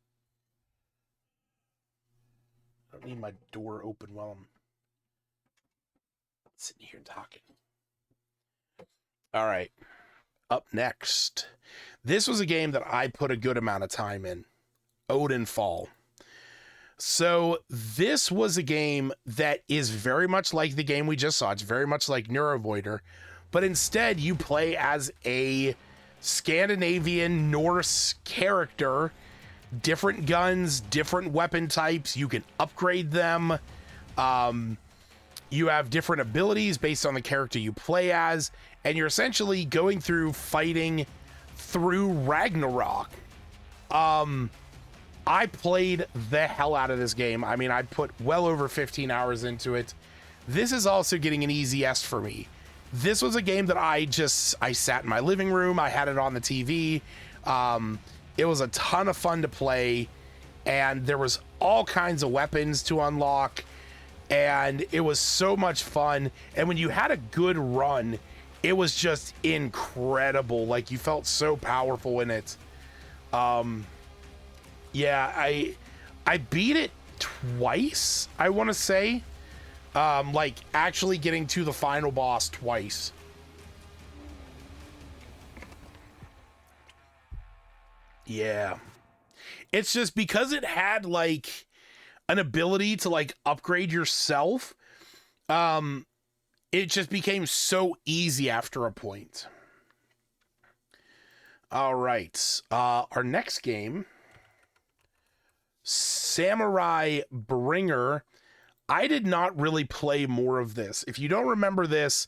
I don't need my door open while I'm sitting here talking. All right. Up next. This was a game that I put a good amount of time in. Odinfall. So this was a game that is very much like the game we just saw. It's very much like Neurovoider, but instead you play as a Scandinavian Norse character, different guns, different weapon types. You can upgrade them. You have different abilities based on the character you play as, and you're essentially going through fighting through Ragnarok. I played the hell out of this game. I mean, I put well over 15 hours into it. This is also getting an easy S for me. This was a game that I sat in my living room. I had it on the TV. It was a ton of fun to play, and there was all kinds of weapons to unlock, and it was so much fun. And when you had a good run, it was just incredible. Like, you felt so powerful in it. Yeah, I beat it twice, I want to say. Like, actually getting to the final boss twice. Yeah. It's just because it had, like, an ability to, like, upgrade yourself, it just became so easy after a point. All right. Our next game, Samurai Bringer. I did not really play more of this. If you don't remember this,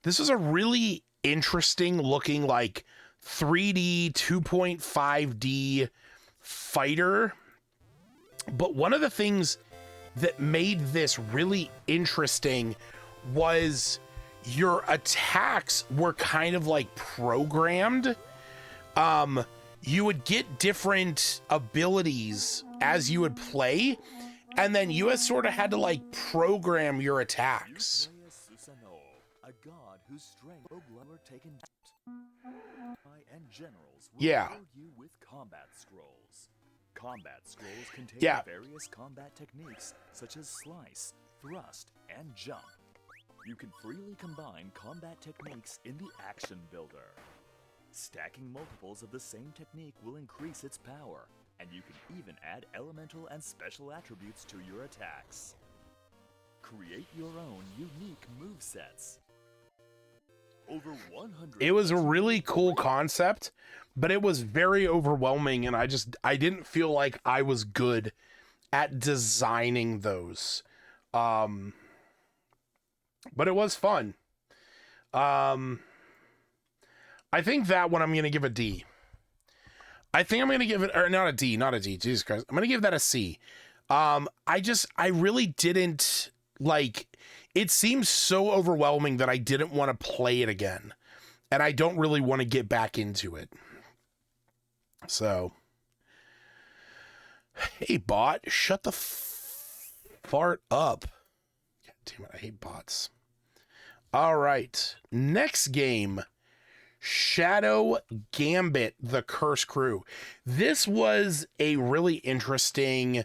this is a really interesting looking, like, 3D 2.5D fighter. But one of the things that made this really interesting was your attacks were kind of like programmed. You would get different abilities as you would play, and then you sort of had to, like, program your attacks. A god whose strength were taken and generals will Yeah. reward you with combat scrolls. Combat scrolls contain Yeah. various combat techniques such as slice, thrust, and jump. You can freely combine combat techniques in the action builder. Stacking multiples of the same technique will increase its power, and you can even add elemental and special attributes to your attacks. Create your own unique movesets. Over 100. It was a really cool concept, but it was very overwhelming, and I didn't feel like I was good at designing those. But it was fun. I think that one I'm going to give a D. I think I'm going to give it, or not a D, Jesus Christ. I'm going to give that a C. I really didn't, like, it seems so overwhelming that I didn't want to play it again. And I don't really want to get back into it. So, hey, bot, shut the fart up. God damn it, I hate bots. All right, next game. Shadow Gambit, The Curse Crew. This was a really interesting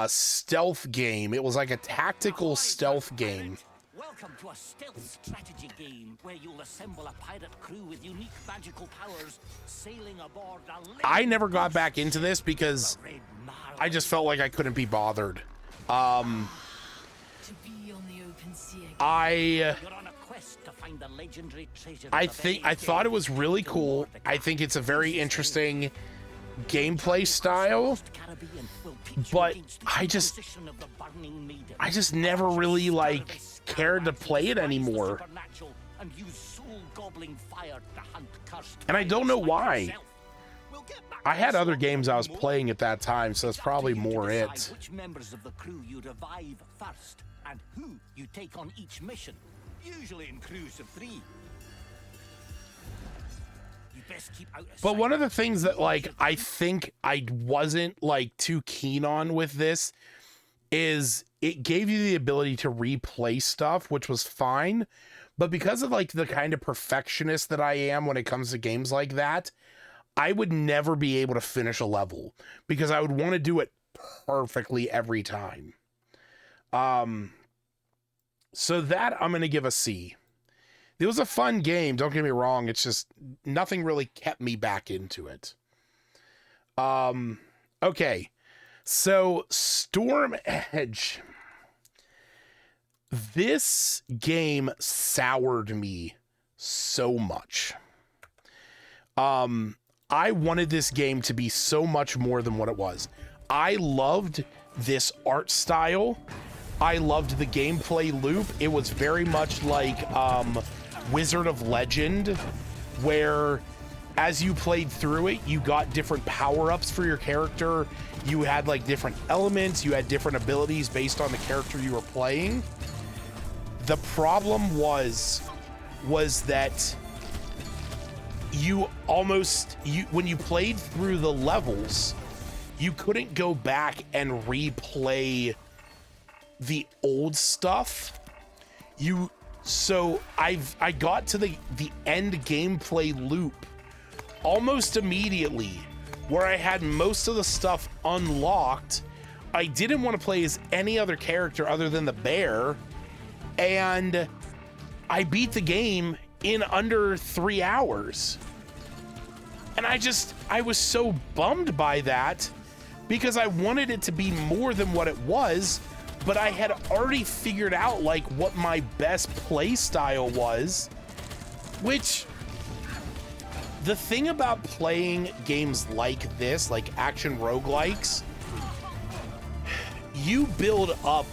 stealth game. It was like a tactical stealth game. Welcome to a stealth strategy game where you'll assemble a pirate crew with unique magical powers sailing aboard a I never got back into this because I just felt like I couldn't be bothered. To be on the open sea again. You're on a quest to find the legendary treasure. I thought it was really cool. I think it's a very interesting gameplay style, but I just never really, like, cared to play it anymore. And I don't know why. I had other games I was playing at that time, so it's probably more it. Which members of the crew you revive first and who you take on each mission, usually in crews of 3. But one of the things that, like, I think I wasn't, like, too keen on with this is it gave you the ability to replay stuff, which was fine. But because of, like, the kind of perfectionist that I am when it comes to games like that, I would never be able to finish a level because I would want to do it perfectly every time. So that I'm going to give a C. It was a fun game, don't get me wrong. It's just nothing really kept me back into it. Okay. So Storm Edge. This game soured me so much. I wanted this game to be so much more than what it was. I loved this art style. I loved the gameplay loop. It was very much like Wizard of Legend, where as you played through it, you got different power-ups for your character. You had like different elements, you had different abilities based on the character you were playing. The problem was that when you played through the levels, you couldn't go back and replay the old stuff. So I got to the end gameplay loop almost immediately, where I had most of the stuff unlocked. I didn't want to play as any other character other than the bear, and I beat the game in under 3 hours. And I was so bummed by that, because I wanted it to be more than what it was, but I had already figured out like what my best play style was, which the thing about playing games like this, like action roguelikes, you build up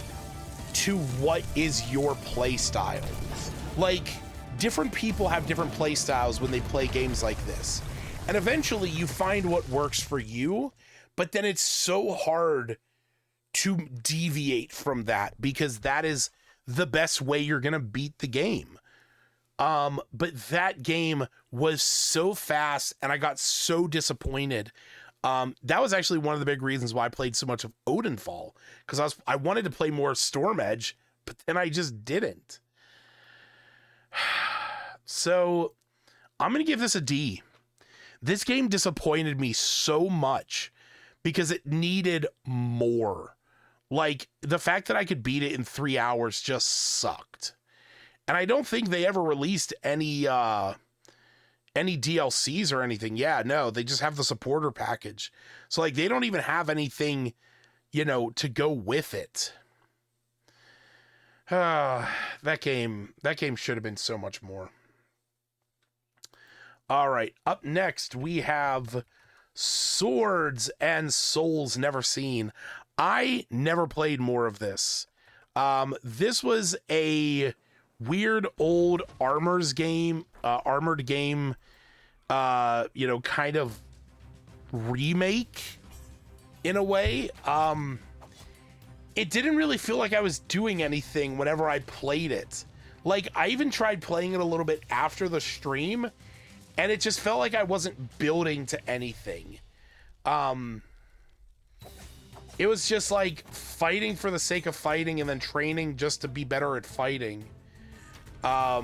to what is your play style. Like, different people have different play styles when they play games like this. And eventually you find what works for you, but then it's so hard to deviate from that, because that is the best way you're gonna beat the game. But that game was so fast, and I got so disappointed. That was actually one of the big reasons why I played so much of Odinfall, because I wanted to play more Storm Edge, but then I just didn't. So I'm gonna give this a D. This game disappointed me so much because it needed more. Like, the fact that I could beat it in 3 hours just sucked. And I don't think they ever released any DLCs or anything. Yeah, no, they just have the supporter package. So like, they don't even have anything, to go with it. That game should have been so much more. All right, up next we have Swords and Souls Never Seen. I never played more of this. This was a weird old armored game, kind of remake in a way. It didn't really feel like I was doing anything whenever I played it. Like, I even tried playing it a little bit after the stream, and it just felt like I wasn't building to anything. It was just like fighting for the sake of fighting and then training just to be better at fighting. I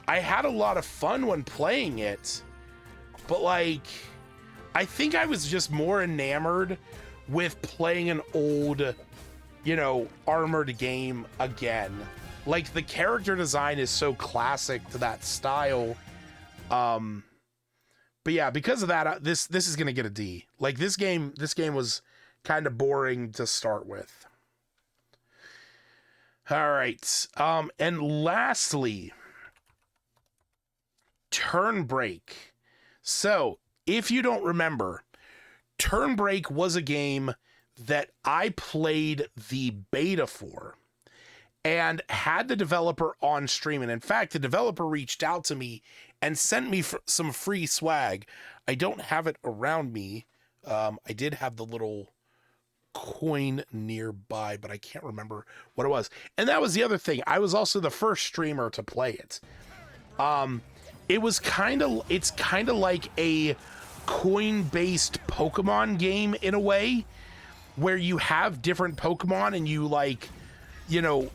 had a lot of fun when playing it, but like, I think I was just more enamored with playing an old, armored game again. Like, the character design is so classic to that style. But yeah, because of that, this is gonna get a D. Like, this game was kind of boring to start with. All right. And lastly, Turn Break. So, if you don't remember, Turn Break was a game that I played the beta for and had the developer on stream. And in fact, the developer reached out to me and sent me some free swag. I don't have it around me. I did have the little coin nearby, but I can't remember what it was. And that was the other thing. I was also the first streamer to play it. It's kind of like a coin-based Pokemon game in a way, where you have different Pokemon and you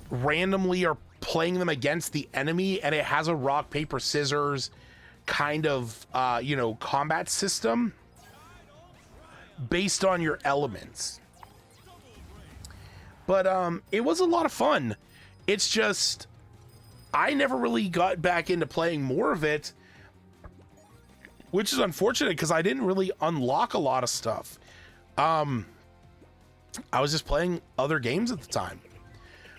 randomly are playing them against the enemy, and it has a rock, paper, scissors kind of, combat system based on your elements. But it was a lot of fun. It's just, I never really got back into playing more of it, which is unfortunate because I didn't really unlock a lot of stuff. I was just playing other games at the time.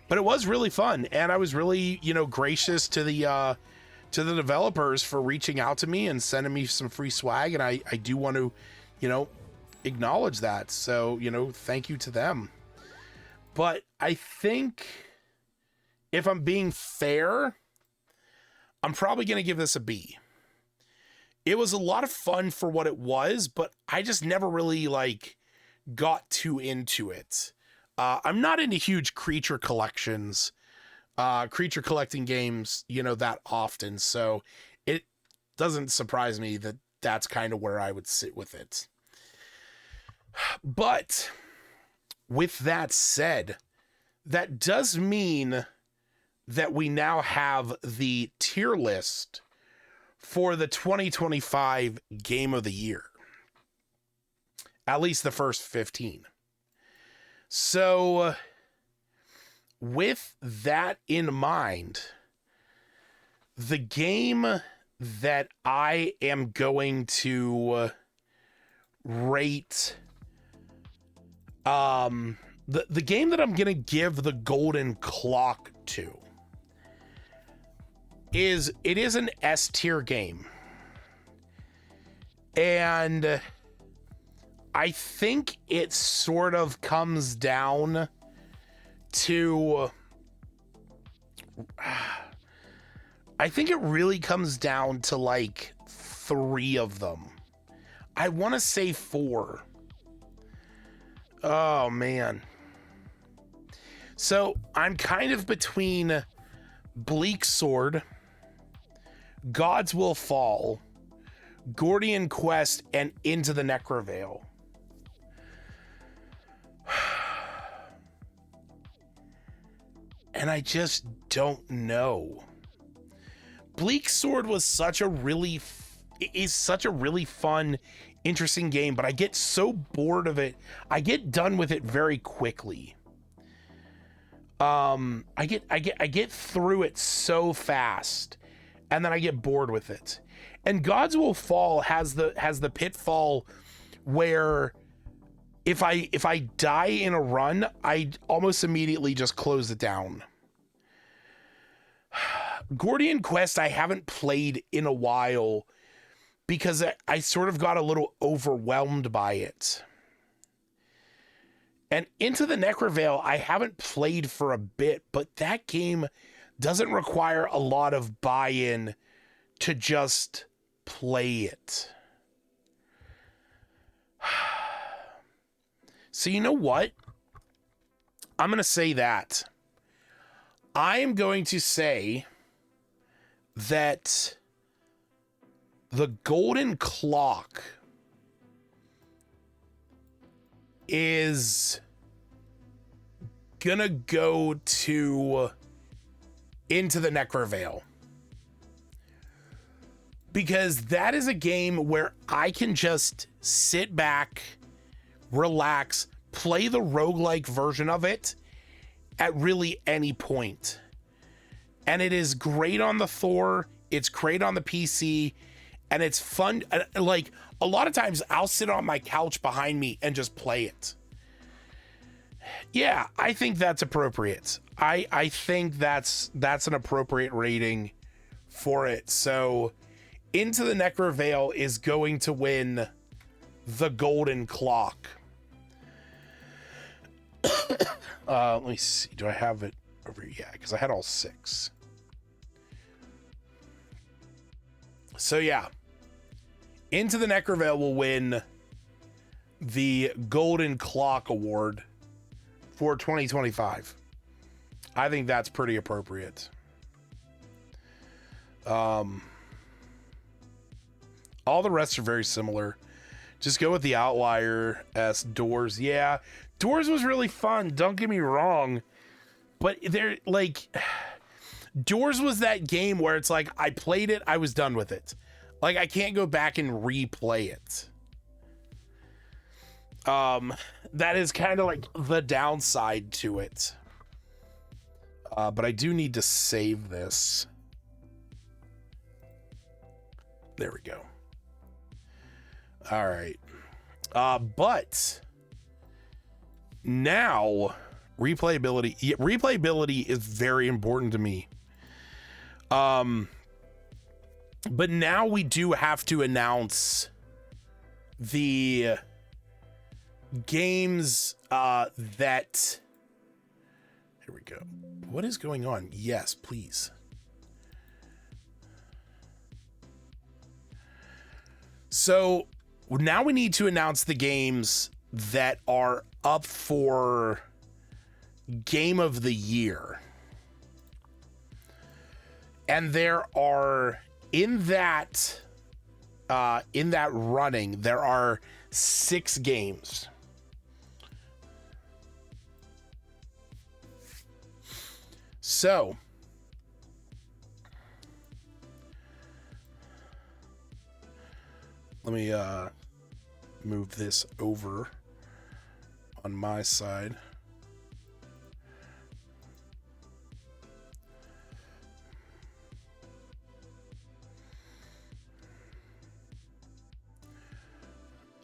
But it was really fun, and I was really, gracious to the developers for reaching out to me and sending me some free swag, and I do want to, acknowledge that. So, thank you to them. But I think, if I'm being fair, I'm probably going to give this a B. it was a lot of fun for what it was, but I just never really like got too into it. I'm not into huge creature collecting games, that often. So it doesn't surprise me that that's kind of where I would sit with it. But with that said, that does mean that we now have the tier list for the 2025 Game of the Year. At least the first 15. So, with that in mind, the game that I am going to rate, the game that I'm going to give the golden clock to is an S tier game. And I think it sort of comes down to, I think it really comes down to like 3 of them. I want to say 4. Oh man. So I'm kind of between Bleak Sword, Gods Will Fall, Gordian Quest, and Into the Necrovale. And I just don't know. Bleak Sword was such a really fun, interesting game, but I get so bored of it. I get done with it very quickly. I get through it so fast, and then I get bored with it. And Gods Will Fall has the pitfall where if I die in a run, I almost immediately just close it down. Gordian Quest I haven't played in a while because I sort of got a little overwhelmed by it. And Into the Necrovale I haven't played for a bit, but that game doesn't require a lot of buy-in to just play it. So you know what? I'm going to say that. I am going to say that the golden clock is gonna go to Into the Necrovale. Because that is a game where I can just sit back, relax, play the roguelike version of it at really any point. And it is great on the Thor, it's great on the PC, and it's fun. Like, a lot of times I'll sit on my couch behind me and just play it. Yeah, I think that's appropriate. I think that's an appropriate rating for it. So, Into the Necrovale is going to win the golden clock. Let me see. Do I have it over here? Yeah, because I had all 6. So yeah, Into the Necrovale will win the Golden Clock Award for 2025. I think that's pretty appropriate. All the rest are very similar. Just go with the outlier as Doors. Yeah, Doors was really fun. Don't get me wrong, but they're like, Doors was that game where it's like, I played it, I was done with it. Like, I can't go back and replay it. That is kind of like the downside to it. But I do need to save this. There we go. All right. But now replayability. Yeah, replayability is very important to me. But now we do have to announce the games that. Here we go. What is going on? Yes, please. So now we need to announce the games that are up for Game of the Year. And there are in that running, there are 6 games. So let me move this over on my side.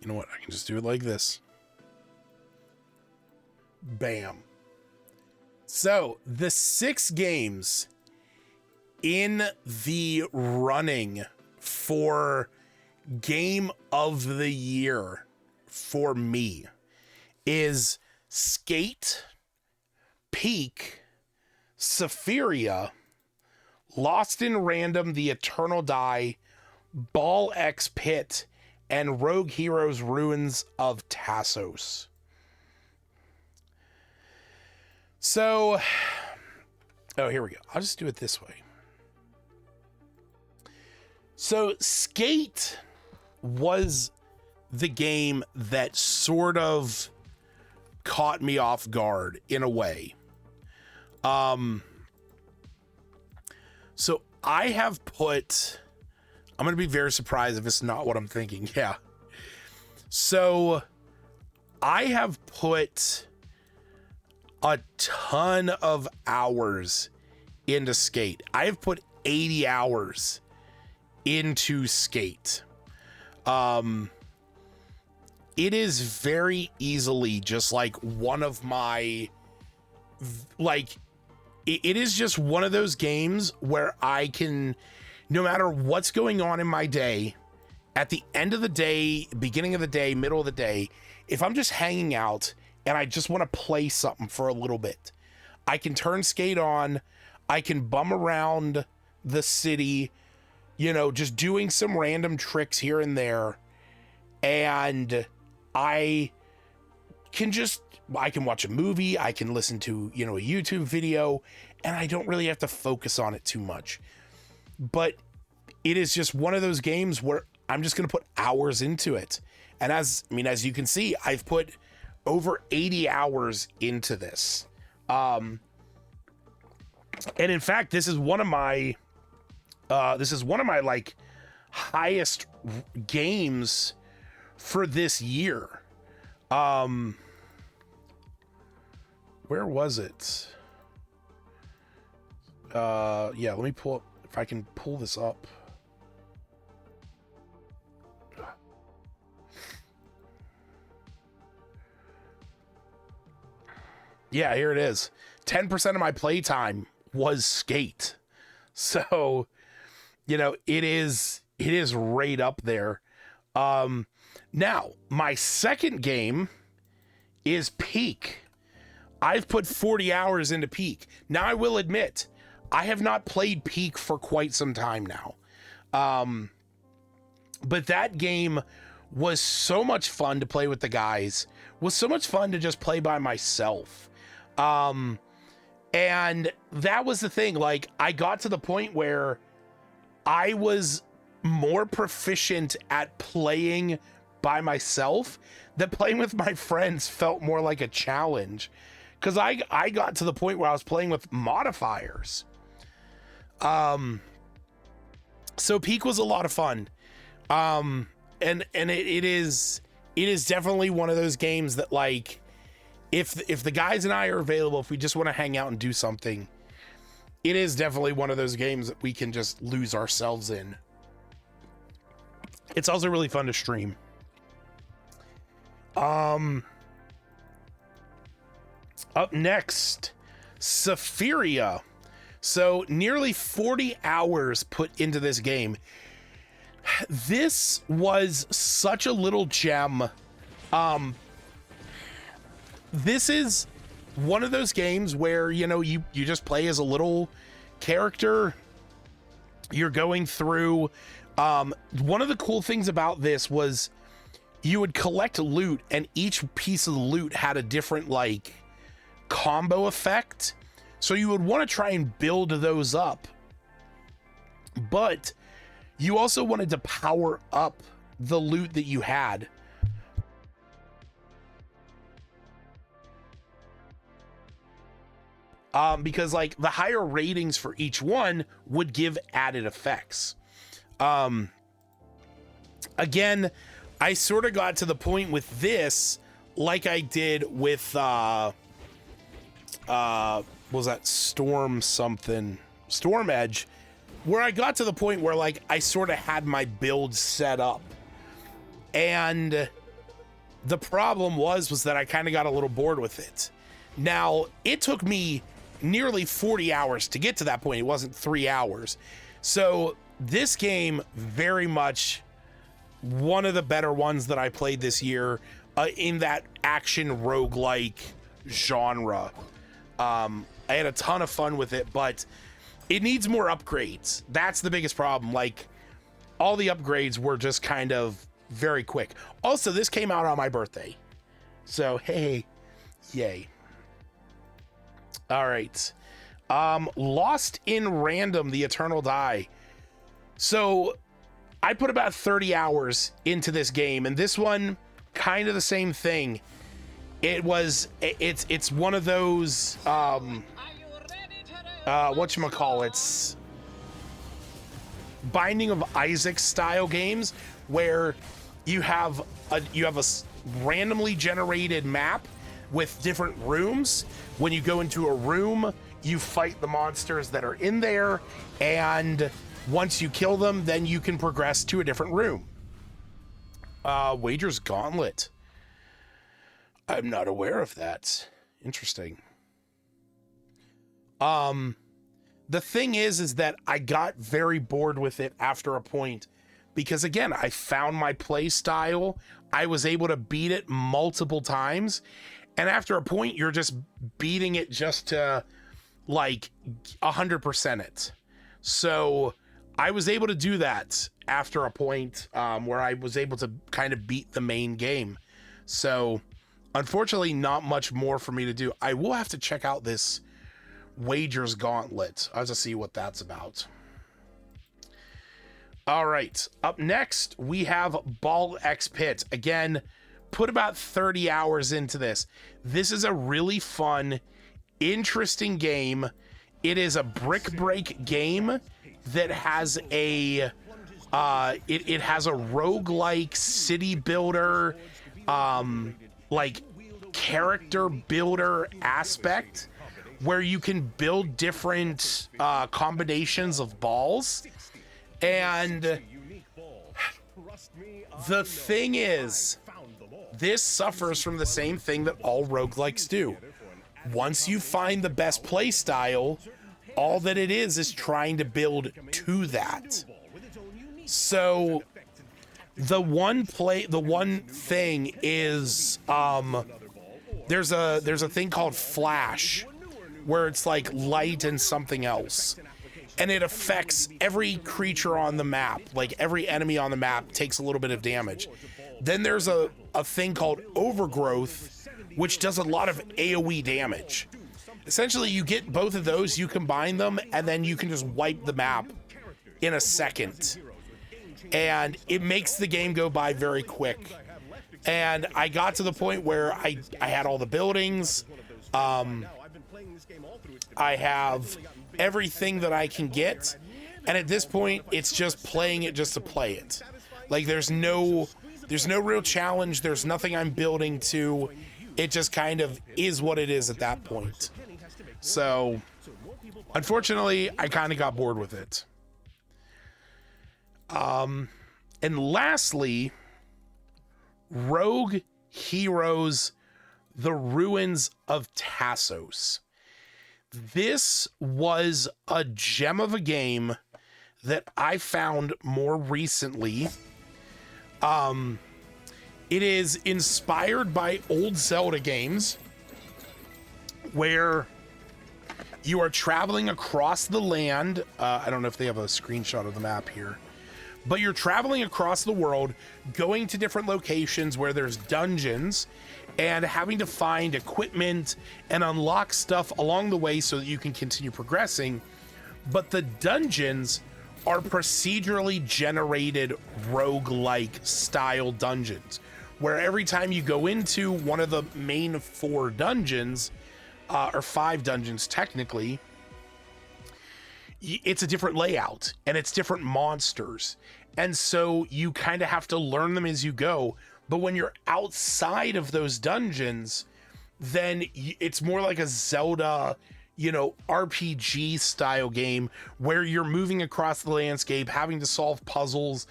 You know what? I can just do it like this. Bam. So the 6 games in the running for Game of the Year for me is Skate, Peak, Saphiria, Lost in Random, The Eternal Die, Ball X Pit, and Rogue Heroes Ruins of Tassos. So, oh, here we go. I'll just do it this way. So, Skate was the game that sort of caught me off guard in a way. So I have put, I'm going to be very surprised if it's not what I'm thinking. Yeah. So I have put a ton of hours into Skate. I have put 80 hours into Skate. It is very easily just like one of my, like, it is just one of those games where I can, no matter what's going on in my day, at the end of the day, beginning of the day, middle of the day, if I'm just hanging out and I just want to play something for a little bit, I can turn Skate on, I can bum around the city, you know, just doing some random tricks here and there, and I can watch a movie, I can listen to, you know, a YouTube video, and I don't really have to focus on it too much. But it is just one of those games where I'm just going to put hours into it. And as you can see, I've put over 80 hours into this. And in fact, this is one of my like highest games for this year. Where was it? Yeah, let me pull up, if I can pull this up. Yeah, here it is. 10% of my playtime was Skate. So, you know, it is right up there. Now, my second game is Peak. I've put 40 hours into Peak. Now, I will admit, I have not played Peak for quite some time now. But that game was so much fun to play with the guys, was so much fun to just play by myself. And that was the thing. Like, I got to the point where I was more proficient at playing by myself, that playing with my friends felt more like a challenge. Because I got to the point where I was playing with modifiers. So Peak was a lot of fun. And it is definitely one of those games that, like, if the guys and I are available, if we just want to hang out and do something, it is definitely one of those games that we can just lose ourselves in. It's also really fun to stream. Up next, Saphiria. So nearly 40 hours put into this game. This was such a little gem. This is one of those games where, you know, you just play as a little character. You're going through One of the cool things about this was you would collect loot, and each piece of the loot had a different like combo effect. So you would want to try and build those up, but you also wanted to power up the loot that you had. Because like the higher ratings for each one would give added effects. Again, I sort of got to the point with this, like I did with, what was that Storm Edge, where I got to the point where like I sort of had my build set up. And the problem was that I kind of got a little bored with it. Now, it took me nearly 40 hours to get to that point. It wasn't 3 hours. So this game, very much one of the better ones that I played this year, in that action roguelike genre. I had a ton of fun with it, but it needs more upgrades. That's the biggest problem. Like, all the upgrades were just kind of very quick. Also, this came out on my birthday. So, hey, yay. All right. Lost in Random, The Eternal Die. So I put about 30 hours into this game, and this one, kind of the same thing. It's one of those, whatchamacallits, Binding of Isaac style games where you have a randomly generated map with different rooms. When you go into a room, you fight the monsters that are in there, and once you kill them, then you can progress to a different room. Wager's Gauntlet. I'm not aware of that. Interesting. The thing is that I got very bored with it after a point, because again, I found my play style. I was able to beat it multiple times, and after a point, you're just beating it just to like 100% it. So I was able to do that after a point, where I was able to kind of beat the main game. So unfortunately, not much more for me to do. I will have to check out this Wager's Gauntlet. I'll just see what that's about. All right, up next we have Ball X Pit. Again, put about 30 hours into this. This is a really fun, interesting game. It is a brick break game that has a it has a roguelike city builder, like character builder aspect, where you can build different combinations of balls. And the thing is, this suffers from the same thing that all roguelikes do. Once you find the best play style, all that it is trying to build to that. So the one thing is, there's a thing called Flash, where it's like light and something else, and it affects every creature on the map. Like every enemy on the map takes a little bit of damage. Then there's a thing called Overgrowth, which does a lot of AoE damage. Essentially, you get both of those, you combine them, and then you can just wipe the map in a second. And it makes the game go by very quick. And I got to the point where I had all the buildings. I have everything that I can get. And at this point, it's just playing it just to play it. Like, there's no real challenge. There's nothing I'm building to. It just kind of is what it is at that point. So, unfortunately, I kind of got bored with it. And lastly, Rogue Heroes, The Ruins of Tassos. This was a gem of a game that I found more recently. It is inspired by old Zelda games, where you are traveling across the land. I don't know if they have a screenshot of the map here, but you're traveling across the world, going to different locations where there's dungeons, and having to find equipment and unlock stuff along the way so that you can continue progressing. But the dungeons are procedurally generated roguelike style dungeons, where every time you go into one of the main 4 dungeons, or 5 dungeons technically, it's a different layout and it's different monsters. And so you kind of have to learn them as you go. But when you're outside of those dungeons, then it's more like a Zelda, RPG style game where you're moving across the landscape, having to solve puzzles,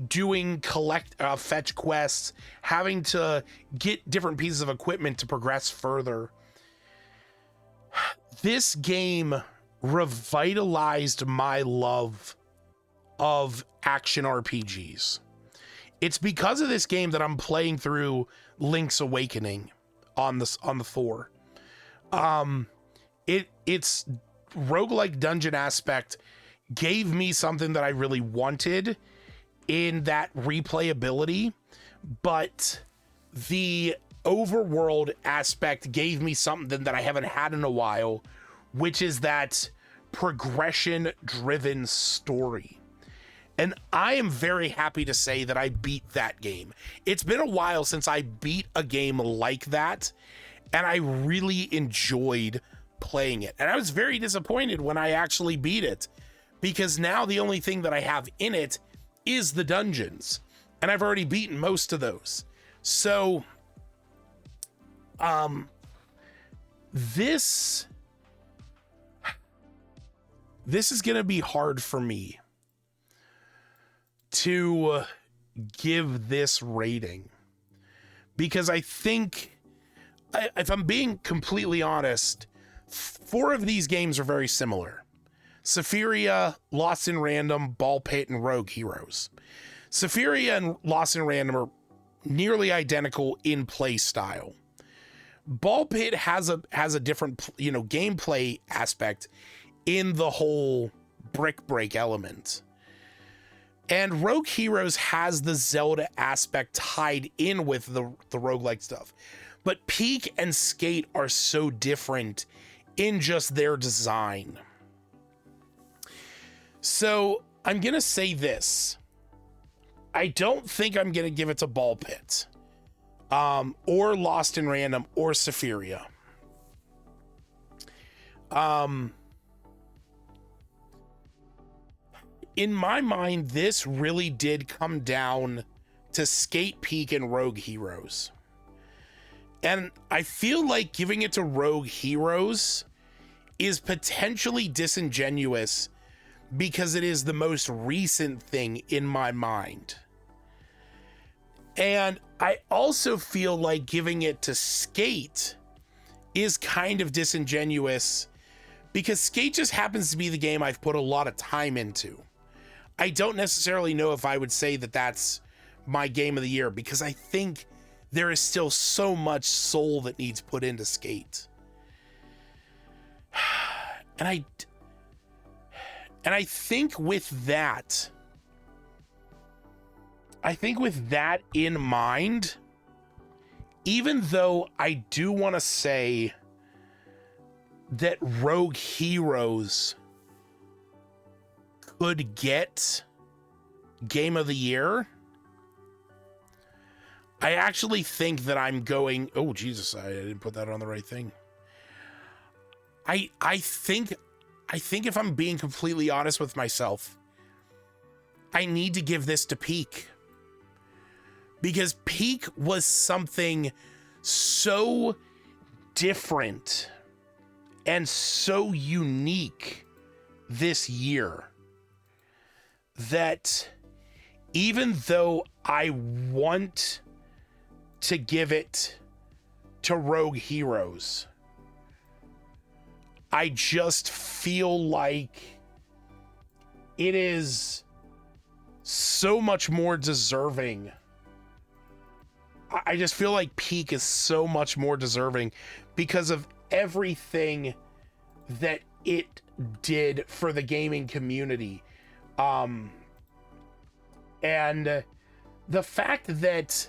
doing fetch quests, having to get different pieces of equipment to progress further. This game revitalized my love of action RPGs. It's because of this game that I'm playing through Link's Awakening on the 4. Its roguelike dungeon aspect gave me something that I really wanted in that replayability, but the overworld aspect gave me something that I haven't had in a while, which is that progression-driven story. And I am very happy to say that I beat that game. It's been a while since I beat a game like that, and I really enjoyed playing it. And I was very disappointed when I actually beat it, because now the only thing that I have in it is the dungeons, and I've already beaten most of those. So, this is going to be hard for me to give this rating, because I think, if I'm being completely honest, 4 of these games are very similar. Sephiria, Lost in Random, Ball Pit, and Rogue Heroes. Sephiria and Lost in Random are nearly identical in play style. Ball Pit has a different, gameplay aspect in the whole brick break element. And Rogue Heroes has the Zelda aspect tied in with the roguelike stuff. But Peak and Skate are so different in just their design. So I'm going to say this. I don't think I'm going to give it to Ball Pit, or Lost in Random, or Sephiria. In my mind, this really did come down to Skate, Peak, and Rogue Heroes. And I feel like giving it to Rogue Heroes is potentially disingenuous because it is the most recent thing in my mind. And I also feel like giving it to Skate is kind of disingenuous because Skate just happens to be the game I've put a lot of time into. I don't necessarily know if I would say that that's my game of the year, because I think there is still so much soul that needs put into Skate. And I think with that in mind, even though I do want to say that Rogue Heroes could get Game of the Year, I actually think that I'm going, oh Jesus, I didn't put that on the right thing. I think if I'm being completely honest with myself, I need to give this to Peak. Because Peak was something so different and so unique this year that even though I want to give it to Rogue Heroes, I just feel like it is so much more deserving. I just feel like Peak is so much more deserving because of everything that it did for the gaming community. And the fact that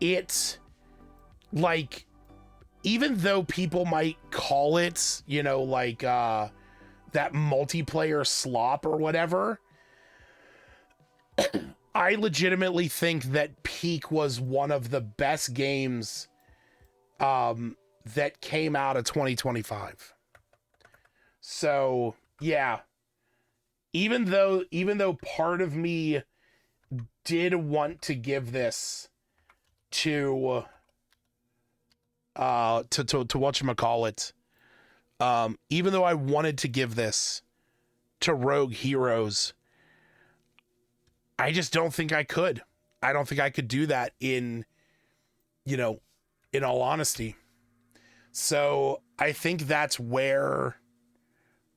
it's like, even though people might call it, you know, like that multiplayer slop or whatever, I legitimately think that Peak was one of the best games that came out of 2025. So yeah, even though part of me did want to give this to whatchamacallit, even though I wanted to give this to Rogue Heroes, I just don't think I could. I don't think I could do that in all honesty. So I think that's where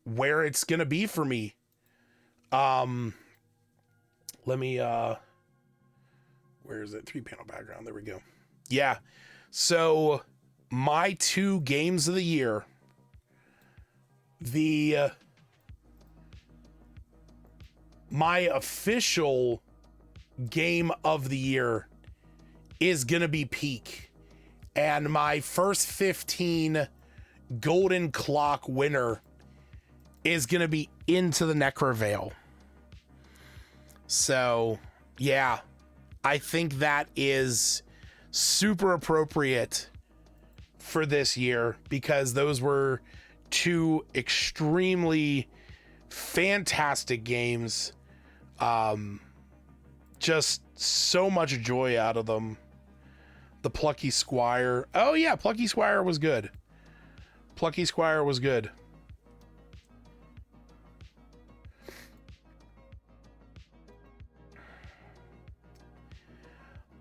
it's gonna be for me. Let me where is it? 3-panel background. There we go. Yeah. So my 2 games of the year, my official game of the year is gonna be Peak, and my first 15 Golden Clock winner is gonna be Into the Necrovale. So yeah, I think that is super appropriate for this year, because those were 2 extremely fantastic games. Just so much joy out of them. The Plucky Squire. Oh yeah, Plucky Squire was good. Plucky Squire was good.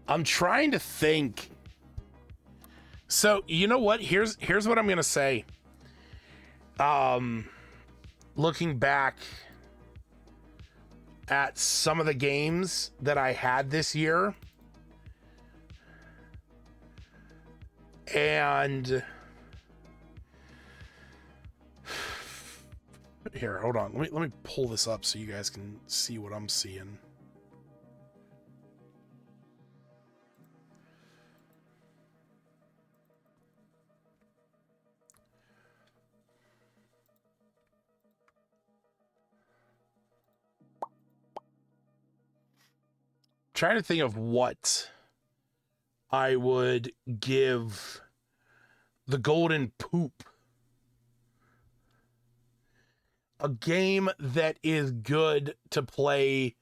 I'm trying to think. So, you know what? Here's what I'm going to say. Looking back at some of the games that I had this year, and here, hold on. Let me pull this up so you guys can see what I'm seeing. Trying to think of what I would give the Golden Poop. A game that is good to play,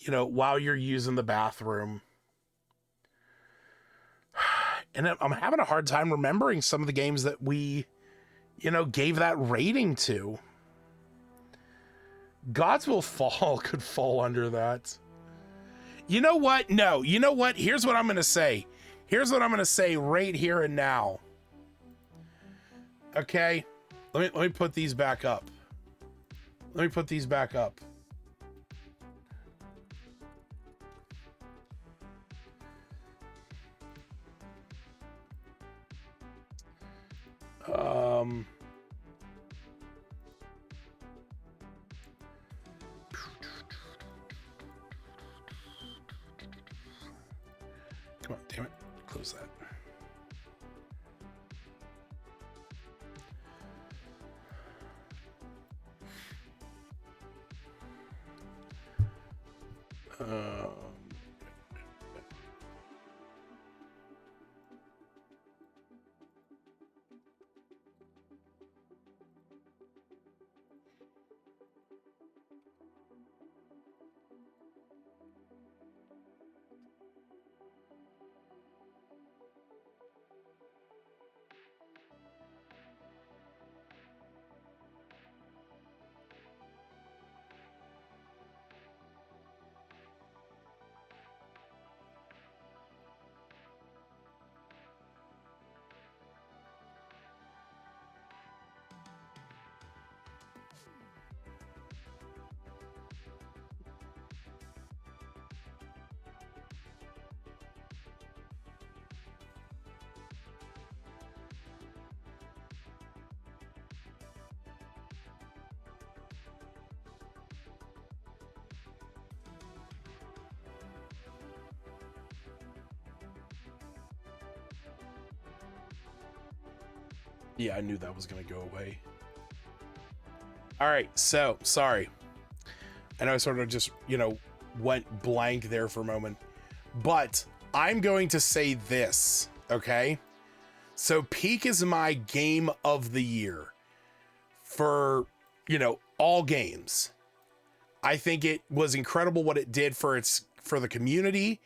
while you're using the bathroom. And I'm having a hard time remembering some of the games that we, gave that rating to. Gods Will Fall could fall under that. You know what? No, you know what? Here's what I'm going to say. Here's what I'm going to say right here and now. Okay? Let me put these back up. Let me put these back up. Come on, damn it. Close that. Yeah, I knew that was going to go away. All right, so sorry. I know I sort of just, went blank there for a moment, but I'm going to say this, okay? So Peak is my game of the year for, all games. I think it was incredible what it did for the community,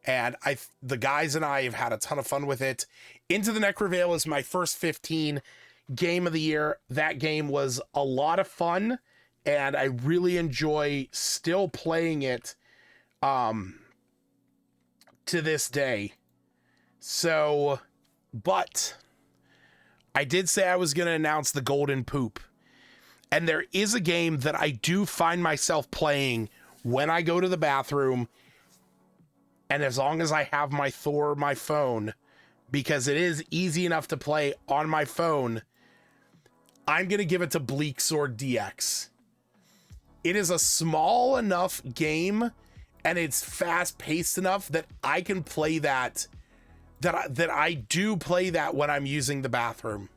and the guys and I have had a ton of fun with it. Into the Necrovale is my first 15 game of the year. That game was a lot of fun, and I really enjoy still playing it to this day. So, but I did say I was going to announce the Golden Poop. And there is a game that I do find myself playing when I go to the bathroom, and as long as I have my phone, because it is easy enough to play on my phone, I'm going to give it to Bleak Sword DX. It is a small enough game, and it's fast-paced enough that I can play that I do play that when I'm using the bathroom.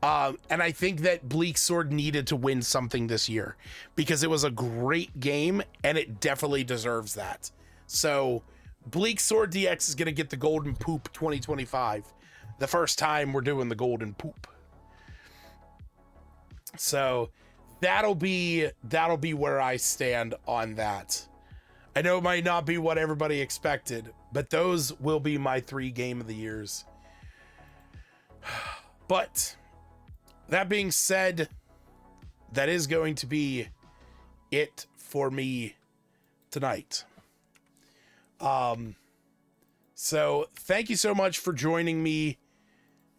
And I think that Bleak Sword needed to win something this year because it was a great game and it definitely deserves that. So Bleak Sword DX is going to get the Golden Poop 2025. The first time we're doing the Golden Poop. So that'll be where I stand on that. I know it might not be what everybody expected, but those will be my 3 game of the years. But that being said, that is going to be it for me tonight. So thank you so much for joining me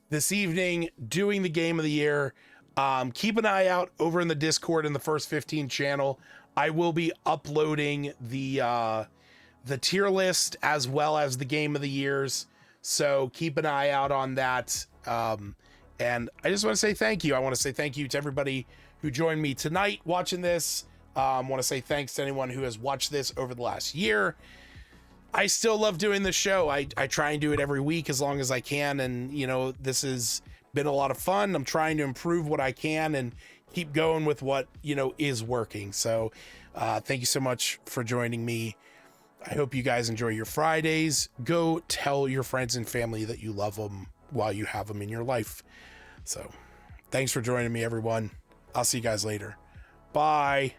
this evening, doing the game of the year. Keep an eye out over in the Discord in the First 15 channel. I will be uploading the tier list as well as the game of the years. So keep an eye out on that. And I just want to say thank you. I want to say thank you to everybody who joined me tonight watching this. I want to say thanks to anyone who has watched this over the last year. I still love doing this show. I try and do it every week as long as I can. And, this has been a lot of fun. I'm trying to improve what I can and keep going with what, is working. So thank you so much for joining me. I hope you guys enjoy your Fridays. Go tell your friends and family that you love them while you have them in your life. So thanks for joining me, everyone. I'll see you guys later. Bye.